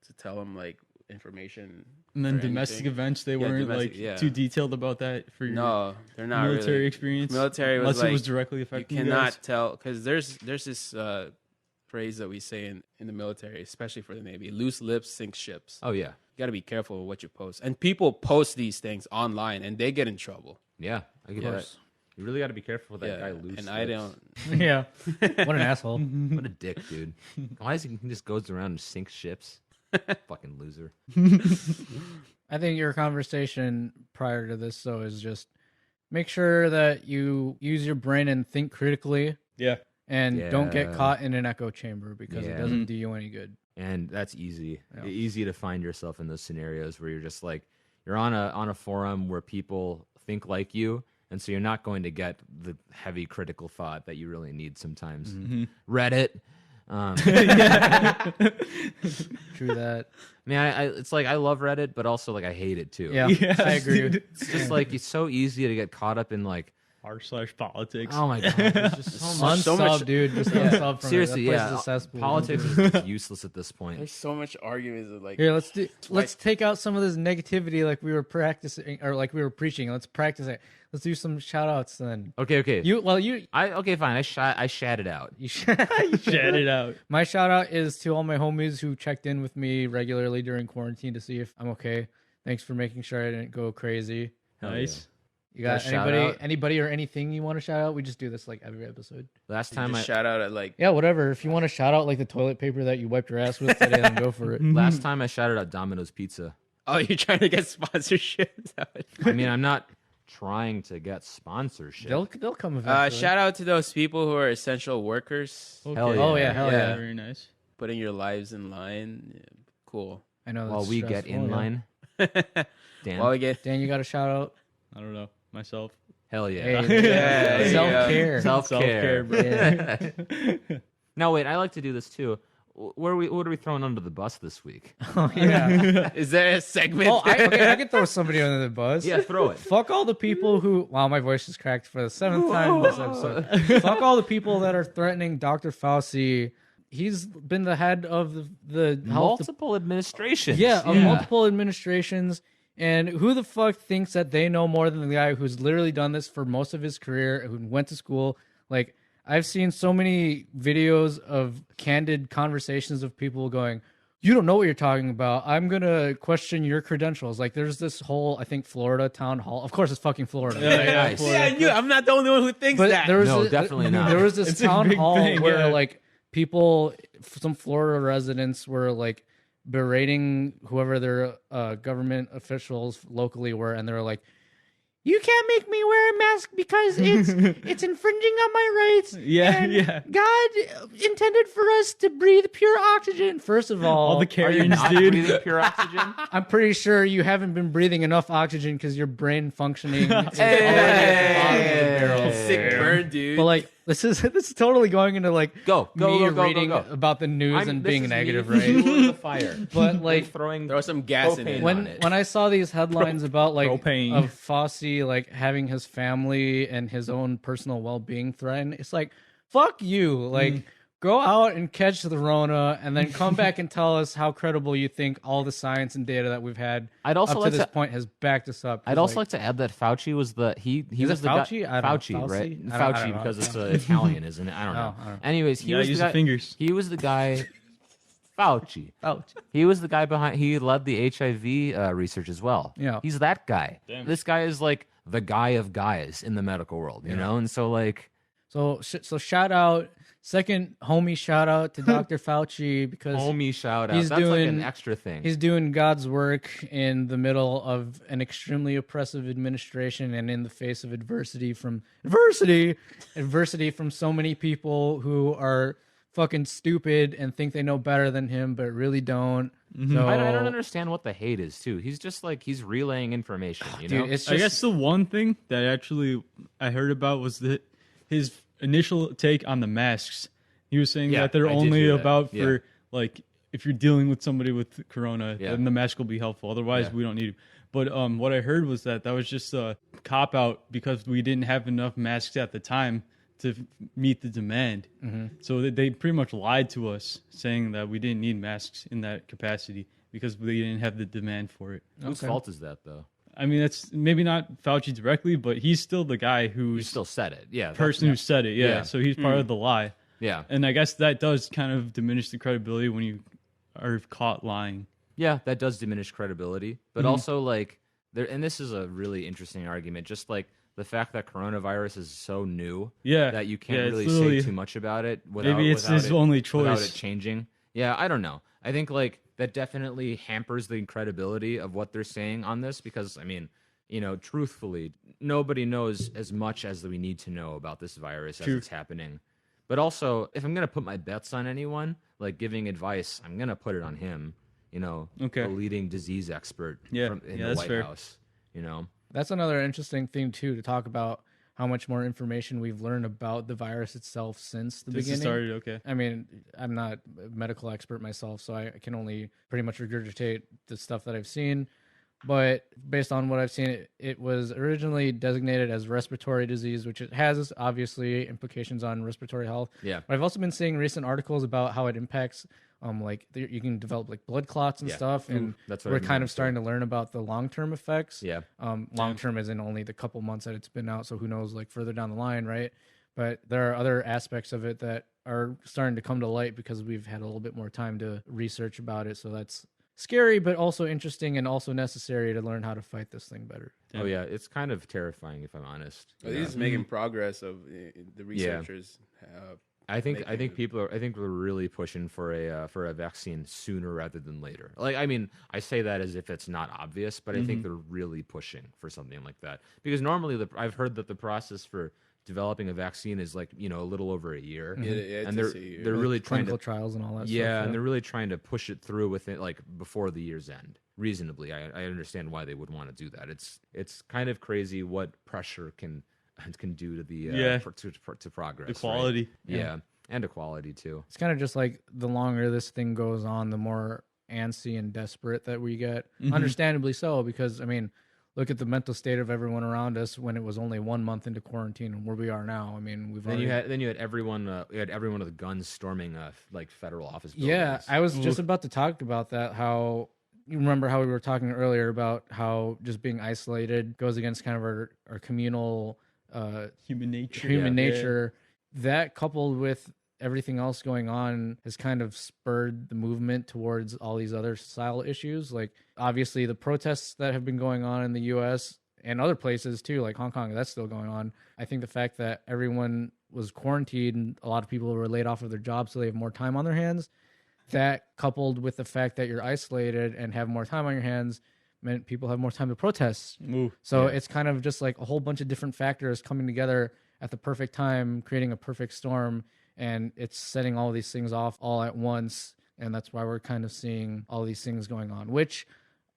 to tell them like information. And then domestic events, they weren't too detailed about that for your they're not military really. Experience. Military was unless like, it was directly affecting you cannot guys. tell, because there's this phrase that we say in the military, especially for the Navy: loose lips sink ships. Oh yeah. You got to be careful with what you post. And people post these things online and they get in trouble. Yeah, I get that. You really got to be careful with that guy loose. And I don't. Yeah. What an asshole. What a dick, dude. Why is he just goes around and sinks ships? Fucking loser. I think your conversation prior to this, though, is just make sure that you use your brain and think critically. Yeah. And don't get caught in an echo chamber because it doesn't do you any good. and that's easy. Yeah. Easy to find yourself in those scenarios where you're just like you're on a forum where people think like you, and so you're not going to get the heavy critical thought that you really need sometimes. Reddit. True that. I mean, it's like I love Reddit, but also like I hate it too. Yeah, I agree. It's just like it's so easy to get caught up in like r/politics. oh my god, there's just so much. Unsub, dude. Just unsub from Seriously, it. That place yeah. is a cesspool. Politics is just useless at this point. There's so much arguments of like. Here, let's take out some of this negativity like we were practicing or like we were preaching. Let's practice it. Let's do some shout outs then. Okay. Okay, Fine. I shat it out. you Shat it out. My shout out is to all my homies who checked in with me regularly during quarantine to see if I'm okay. Thanks for making sure I didn't go crazy. Nice. You got Shout out. anybody or anything you want to shout out? We just do this like every episode. Last time Just shout out at like. Yeah, whatever. If you want to shout out like the toilet paper that you wiped your ass with today, then go for it. last time I shouted out Domino's Pizza. Oh, you're trying to get sponsorship? Is that what- I mean, I'm not trying to get sponsorship. They'll come eventually. shout out to those people who are essential workers, Okay. Hell yeah. Oh yeah, hell yeah. Very nice. putting your lives in line. Yeah, cool. I know. While That's we get stressful, in yeah. line. Dan. While we get Dan, you got a shout out. I don't know myself. Hell yeah. Hey, Yeah, self care. Self-care. bro. Yeah. No, wait, I like to do this too. What are we throwing under the bus this week? Oh yeah. is there a segment? Oh, I can throw somebody under the bus. Yeah, throw it. Fuck all the people who. Wow, my voice is cracked for the 7th time this episode. Fuck all the people that are threatening Dr. Fauci. He's been the head of the health. Multiple administrations. Yeah, of multiple administrations. And who the fuck thinks that they know more than the guy who's literally done this for most of his career, who went to school? Like, I've seen so many videos of candid conversations of people going, you don't know what you're talking about. I'm going to question your credentials. Like, there's this whole, I think, Florida town hall. Of course, it's fucking Florida. Yeah, right? yeah, Nice. Florida. Yeah, I'm not the only one who thinks But that. there was No, definitely not. There was this It's a town big hall thing, where, yeah. like, people, some Florida residents were, like, berating whoever their government officials locally were, and they were like, you can't make me wear a mask because it's infringing on my rights. Yeah, and yeah. God intended for us to breathe pure oxygen. First of all, All the Are you Karens, not dude. breathing pure oxygen? I'm pretty sure you haven't been breathing enough oxygen because your brain functioning is already Hey. at the bottom of the barrel. Sick burn, dude. But like this is totally going into like Go, me go, reading go. about the news and This being is negative, me right? fueling the fire. But like throwing throw some gas in propane it. on when it. I saw these headlines about like Propane. of Fossey like having his family and his own personal well-being threatened, it's like fuck you. Like go out and catch the Rona and then come back and tell us how credible you think all the science and data that we've had I'd also up to like this to- point has backed us up. I'd also like to add that Fauci was the he Is was it the Fauci? guy I don't know. Fauci, Fauci? right? I don't Fauci know. because it's Italian, isn't it? I don't know. I don't know. Anyways, he Yeah, was use the the guy. fingers. He was the guy. Fauci. Fauci. He was the guy behind. He led the HIV research as well. Yeah. He's that guy. Damn. This guy is like the guy of guys in the medical world, you know. And so like, So shout out, second homie shout out to Dr. Fauci because homie shout out. he's That's like doing- an extra thing. he's doing God's work in the middle of an extremely oppressive administration and in the face of adversity from so many people who are fucking stupid and think they know better than him but really don't. So, I don't understand what the hate is too. He's just like he's relaying information. You know, dude, it's I just guess the one thing that actually I heard about was that his initial take on the masks. He was saying Yeah, that they're I did only hear that. about Yeah. for like if you're dealing with somebody with corona, Yeah. then the mask will be helpful. Otherwise, Yeah. we don't need it. But what I heard was that was just a cop out because we didn't have enough masks at the time to meet the demand. So they pretty much lied to us, saying that we didn't need masks in that capacity because they didn't have the demand for it. whose fault is that though? I mean, that's maybe not Fauci directly, but he's still the guy You who's still said it. Yeah, person who said it. Yeah, Yeah. so he's part of the lie, Yeah, and I guess that does kind of diminish the credibility when you are caught lying. yeah, that does diminish credibility. But also like there, and this is a really interesting argument. Just like the fact that coronavirus is so new, Yeah, that you yeah, can't it's really literally- say too much about it. Without, Maybe it's without his it, only without choice. it changing. Yeah, I don't know. I think like that definitely hampers the credibility of what they're saying on this because I mean, you know, truthfully, nobody knows as much as we need to know about this virus as True. it's happening. But also, if I'm gonna put my bets on anyone, like giving advice, I'm gonna put it on him. Okay. A leading disease expert Yeah. in Yeah, the that's White fair. House. You know. That's another interesting thing too to talk about how much more information we've learned about the virus itself since the This beginning. started. Okay. I mean, I'm not a medical expert myself, so I can only pretty much regurgitate the stuff that I've seen. But based on what I've seen, it was originally designated as respiratory disease, which it has obviously implications on respiratory health. Yeah. But I've also been seeing recent articles about how it impacts, like you can develop like blood clots and Yeah. stuff, and that's what we're I've kind of noticed, starting to learn about the long-term effects. Yeah. Long term is in only the couple months that it's been out, so who knows, like further down the line, right? But there are other aspects of it that are starting to come to light because we've had a little bit more time to research about it. So that's scary, but also interesting and also necessary to learn how to fight this thing better. Oh yeah, it's kind of terrifying if I'm honest. At least making progress of the researchers. I think making- I think we're really pushing for a vaccine sooner rather than later. Like, I mean, I say that as if it's not obvious, but I think they're really pushing for something like that because normally I've heard that the process for developing a vaccine is like a little over a year, Yeah, and it's a year. they're really trying Clinical to trials and all that. yeah, stuff, and they're really trying to push it through within like before the year's end. Reasonably, I understand why they would want to do that. It's kind of crazy what pressure can do to the to progress, The quality. right? Yeah, and equality too. It's kind of just like the longer this thing goes on, the more antsy and desperate that we get. Understandably so, because I mean, look at the mental state of everyone around us when it was only 1 month into quarantine and where we are now. I mean, we've Then you had everyone with guns storming like federal office buildings. Yeah, I was just about to talk about that. How you remember how we were talking earlier about how just being isolated goes against kind of our communal Human nature. human nature. That coupled with everything else going on has kind of spurred the movement towards all these other societal issues. Like obviously the protests that have been going on in the US and other places too, like Hong Kong, that's still going on. I think the fact that everyone was quarantined and a lot of people were laid off of their jobs so they have more time on their hands, that coupled with the fact that you're isolated and have more time on your hands meant people have more time to protest. So it's kind of just like a whole bunch of different factors coming together at the perfect time, creating a perfect storm, and it's setting all these things off all at once. And that's why we're kind of seeing all these things going on, which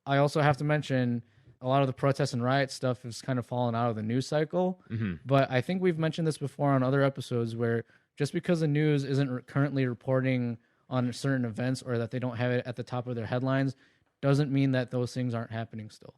I also have to mention, a lot of the protests and riot stuff has kind of fallen out of the news cycle. But I think we've mentioned this before on other episodes where just because the news isn't currently reporting on certain events or that they don't have it at the top of their headlines doesn't mean that those things aren't happening still.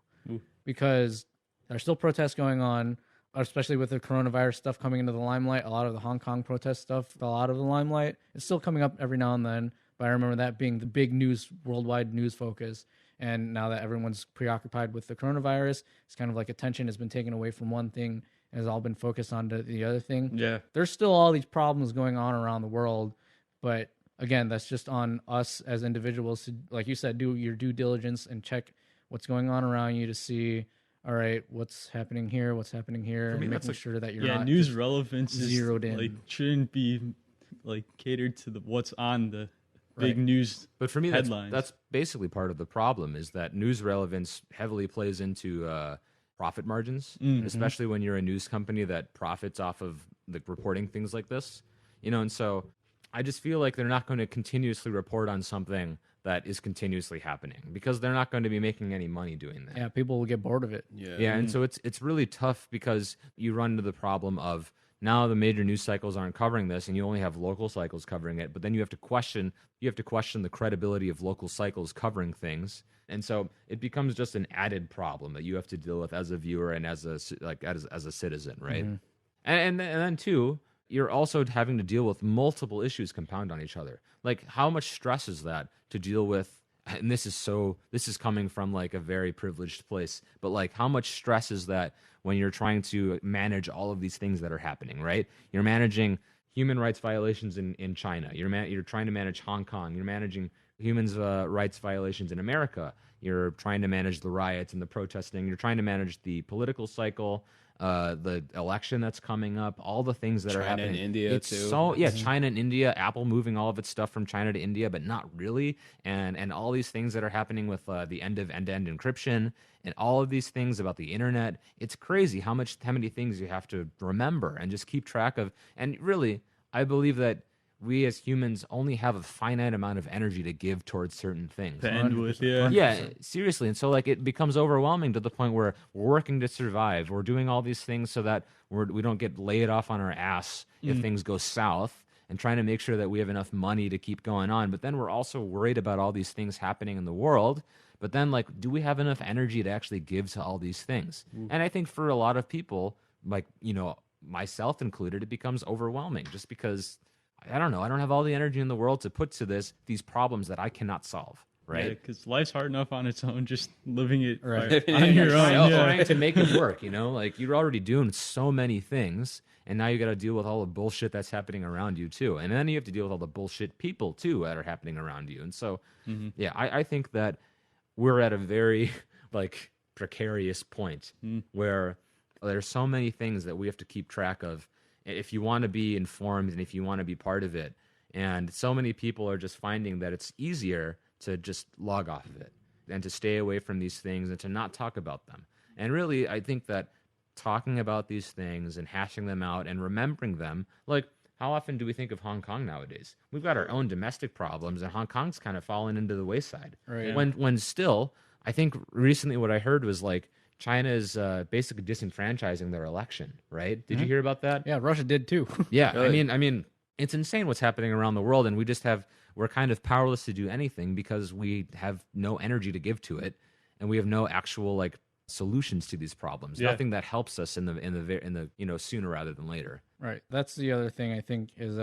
Because there's still protests going on, especially with the coronavirus stuff coming into the limelight. A lot of the Hong Kong protest stuff fell out of the limelight. It's still coming up every now and then, but I remember that being the big news, worldwide news focus. And now that everyone's preoccupied with the coronavirus, it's kind of like attention has been taken away from one thing and has all been focused on the other thing. Yeah. There's still all these problems going on around the world, but again, that's just on us as individuals to, like you said, do your due diligence and check what's going on around you to see, all right, what's happening here, and making sure that you're not news just relevance is zeroed in. like shouldn't be like catered to what's on the big news. But for me, headlines. that's basically part of the problem is that news relevance heavily plays into profit margins, especially when you're a news company that profits off of like reporting things like this, and so I just feel like they're not going to continuously report on something that is continuously happening because they're not going to be making any money doing that. Yeah, people will get bored of it. Yeah, and so it's really tough because you run into the problem of now the major news cycles aren't covering this and you only have local cycles covering it, but then you have to question the credibility of local cycles covering things. And so it becomes just an added problem that you have to deal with as a viewer and as a citizen, right? And then too, you're also having to deal with multiple issues compound on each other. Like how much stress is that to deal with? And this is coming from like a very privileged place, but like how much stress is that when you're trying to manage all of these things that are happening, right? You're managing human rights violations in China. You're trying to manage Hong Kong. You're managing human rights violations in America. You're trying to manage the riots and the protesting. You're trying to manage the political cycle, the election that's coming up, all the things that are happening. China and India it's too. China and India, Apple moving all of its stuff from China to India, but not really, and all these things that are happening with the end of end-to-end encryption and all of these things about the internet. It's crazy how many things you have to remember and just keep track of. And really, I believe that we as humans only have a finite amount of energy to give towards certain things. To end with, yeah. Yeah, seriously. And so like it becomes overwhelming to the point where we're working to survive. We're doing all these things so that we don't get laid off on our ass if things go south, and trying to make sure that we have enough money to keep going on. But then we're also worried about all these things happening in the world. But then, like, do we have enough energy to actually give to all these things? And I think for a lot of people, like, myself included, it becomes overwhelming just because, I don't know, I don't have all the energy in the world to put to these problems that I cannot solve. Right, because life's hard enough on its own, just living it Right. on your own. Trying to make it work, like you're already doing so many things, and now you got to deal with all the bullshit that's happening around you too, and then you have to deal with all the bullshit people too that are happening around you. And so, yeah, I think that we're at a very like precarious point where there's so many things that we have to keep track of if you want to be informed and if you want to be part of it. And so many people are just finding that it's easier to just log off of it and to stay away from these things and to not talk about them. And really, I think that talking about these things and hashing them out and remembering them, like, how often do we think of Hong Kong nowadays? We've got our own domestic problems, and Hong Kong's kind of fallen into the wayside. Right. When still, I think recently what I heard was like China is basically disenfranchising their election, right? Did you hear about that? Yeah, Russia did too. Yeah, I mean, it's insane what's happening around the world, and we're kind of powerless to do anything because we have no energy to give to it, and we have no actual like solutions to these problems. Yeah. Nothing that helps us in the sooner rather than later. Right. That's the other thing I think is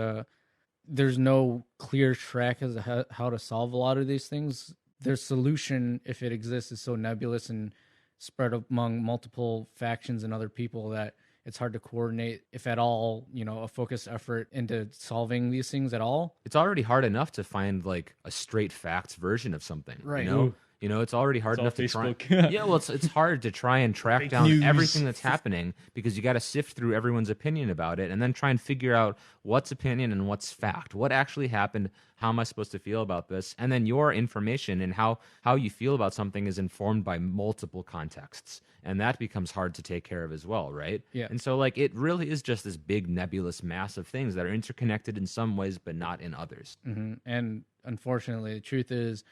there's no clear track as to how to solve a lot of these things. Their solution, if it exists, is so nebulous and spread among multiple factions and other people that it's hard to coordinate, if at all, a focused effort into solving these things at all. It's already hard enough to find like a straight facts version of something. Right. It's already hard enough to try. Facebook. Yeah, well, it's hard to try and track down news. everything that's happening because you got to sift through everyone's opinion about it and then try and figure out what's opinion and what's fact. What actually happened? How am I supposed to feel about this? And then your information and how you feel about something is informed by multiple contexts, and that becomes hard to take care of as well, right? Yeah. And so, like, it really is just this big nebulous mass of things that are interconnected in some ways but not in others. Mm-hmm. And unfortunately, the truth is,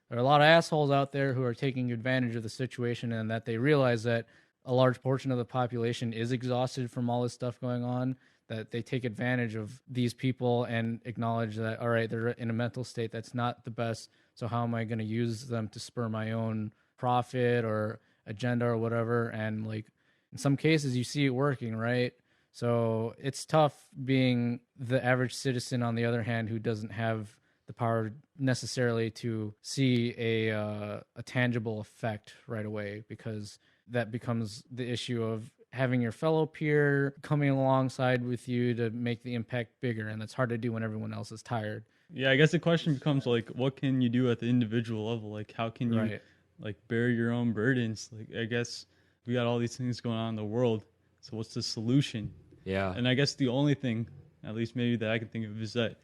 there are a lot of assholes out there who are taking advantage of the situation, and that they realize that a large portion of the population is exhausted from all this stuff going on, that they take advantage of these people and acknowledge that, all right, they're in a mental state that's not the best, so how am I going to use them to spur my own profit or agenda or whatever? And like in some cases you see it working, right? So it's tough being the average citizen, on the other hand, who doesn't have the power necessarily to see a tangible effect right away, because that becomes the issue of having your fellow peer coming alongside with you to make the impact bigger, and that's hard to do when everyone else is tired. Yeah, I guess the question becomes like, what can you do at the individual level? Like, how can you like bear your own burdens? Like, I guess we got all these things going on in the world, so what's the solution? Yeah. And I guess the only thing, at least maybe that I can think of, is that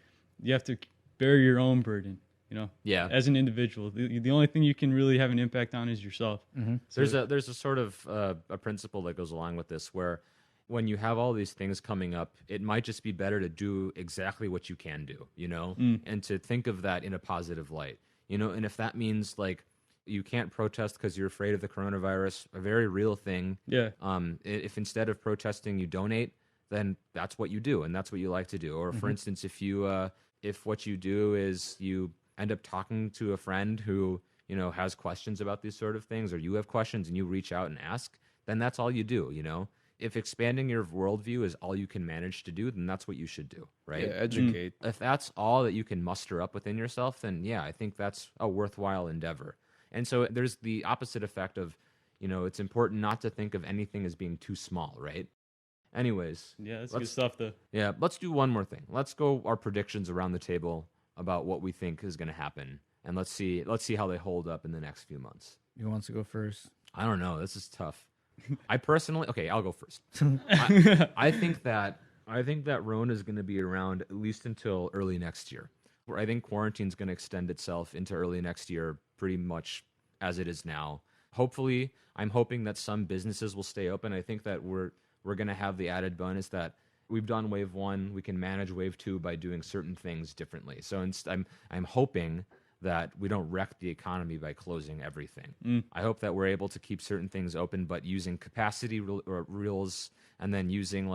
you have to bear your own burden, Yeah. as an individual. The only thing you can really have an impact on is yourself. Mm-hmm. So there's a sort of a principle that goes along with this, where when you have all these things coming up, it might just be better to do exactly what you can do, and to think of that in a positive light, and if that means like you can't protest because you're afraid of the coronavirus, a very real thing. Yeah. If instead of protesting you donate, then that's what you do, and that's what you like to do. Or for instance, if what you do is you end up talking to a friend who, has questions about these sort of things, or you have questions and you reach out and ask, then that's all you do, If expanding your worldview is all you can manage to do, then that's what you should do, right? Yeah, educate. If that's all that you can muster up within yourself, then yeah, I think that's a worthwhile endeavor. And so there's the opposite effect of, it's important not to think of anything as being too small, right? Anyways. Yeah, that's good stuff, though. Yeah, let's do one more thing. Let's go our predictions around the table about what we think is going to happen, and let's see how they hold up in the next few months. Who wants to go first? I don't know. This is tough. I personally, okay, I'll go first. I think that Rona is going to be around at least until early next year. I think quarantine's going to extend itself into early next year, pretty much as it is now. Hopefully, I'm hoping that some businesses will stay open. I think that we're going to have the added bonus that we've done wave 1. We can manage wave 2 by doing certain things differently. So I'm hoping that we don't wreck the economy by closing everything. I hope that we're able to keep certain things open, but using capacity rules, and then using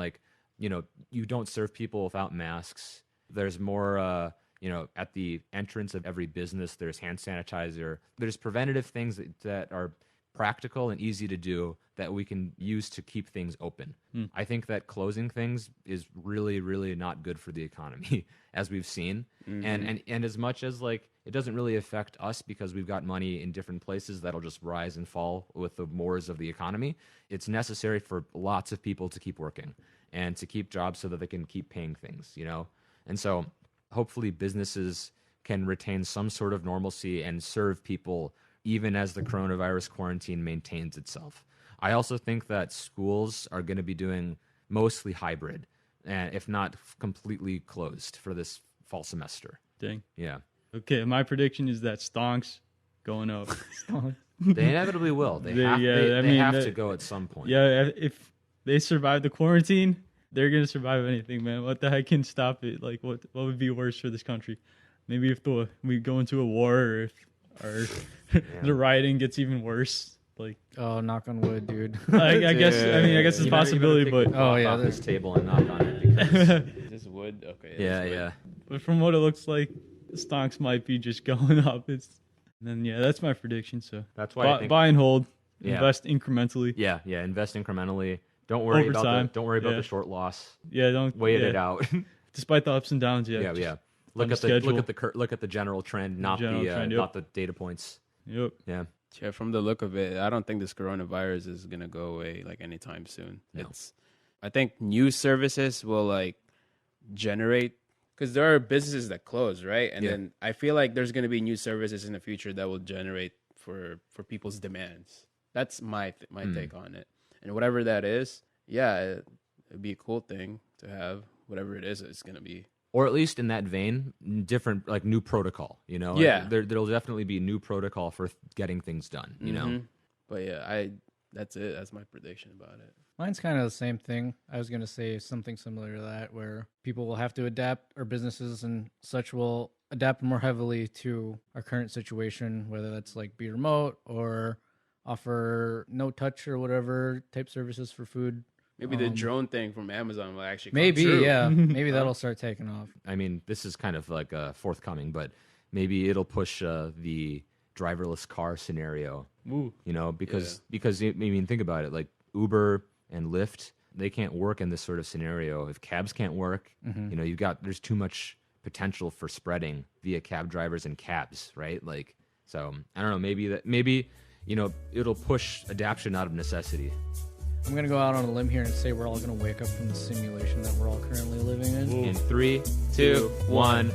you don't serve people without masks. There's more, at the entrance of every business, there's hand sanitizer. There's preventative things that are practical and easy to do that we can use to keep things open. I think that closing things is really, really not good for the economy, as we've seen. And as much as it doesn't really affect us because we've got money in different places that'll just rise and fall with the mores of the economy, it's necessary for lots of people to keep working and to keep jobs so that they can keep paying things, And so hopefully businesses can retain some sort of normalcy and serve people even as the coronavirus quarantine maintains itself. I also think that schools are going to be doing mostly hybrid, if not completely closed for this fall semester. Dang. Yeah. Okay, my prediction is that stonks going up. They inevitably will. They have to go at some point. Yeah, if they survive the quarantine, they're going to survive anything, man. What the heck can stop it? What would be worse for this country? Maybe if we go into a war, or if the rioting gets even worse. Oh, knock on wood, dude. I guess it's a possibility, but off this table and knock on it because This wood, okay. yeah. But from what it looks like, the stocks might be just going up. That's my prediction. So that's why I think, buy and hold, Yeah. invest incrementally. Yeah, invest incrementally. Don't worry Over about time. the short loss. Yeah, don't Wait it out. Despite the ups and downs, Yeah. Look at the general trend, not the data points. Yep. Yeah. Yeah, from the look of it, I don't think this coronavirus is gonna go away anytime soon. No. I think new services will generate, because there are businesses that close, right? And then I feel like there's gonna be new services in the future that will generate for people's demands. That's my take on it. And whatever that is, it'd be a cool thing to have. Whatever it is, it's gonna be. Or at least in that vein, different new protocol. Yeah. There'll definitely be new protocol for getting things done. But that's it. That's my prediction about it. Mine's kind of the same thing. I was going to say something similar to that, where people will have to adapt, or businesses and such will adapt more heavily to our current situation, whether that's be remote or offer no touch or whatever type services for food. Maybe the drone thing from Amazon will actually come maybe true. maybe that'll start taking off. I mean, this is kind of forthcoming, but maybe it'll push the driverless car scenario. Ooh. Because think about it, Uber and Lyft, they can't work in this sort of scenario. If cabs can't work, there's too much potential for spreading via cab drivers and cabs, right? So I don't know, maybe it'll push adaptation out of necessity. I'm going to go out on a limb here and say we're all going to wake up from the simulation that we're all currently living in. In 3, 2, 1.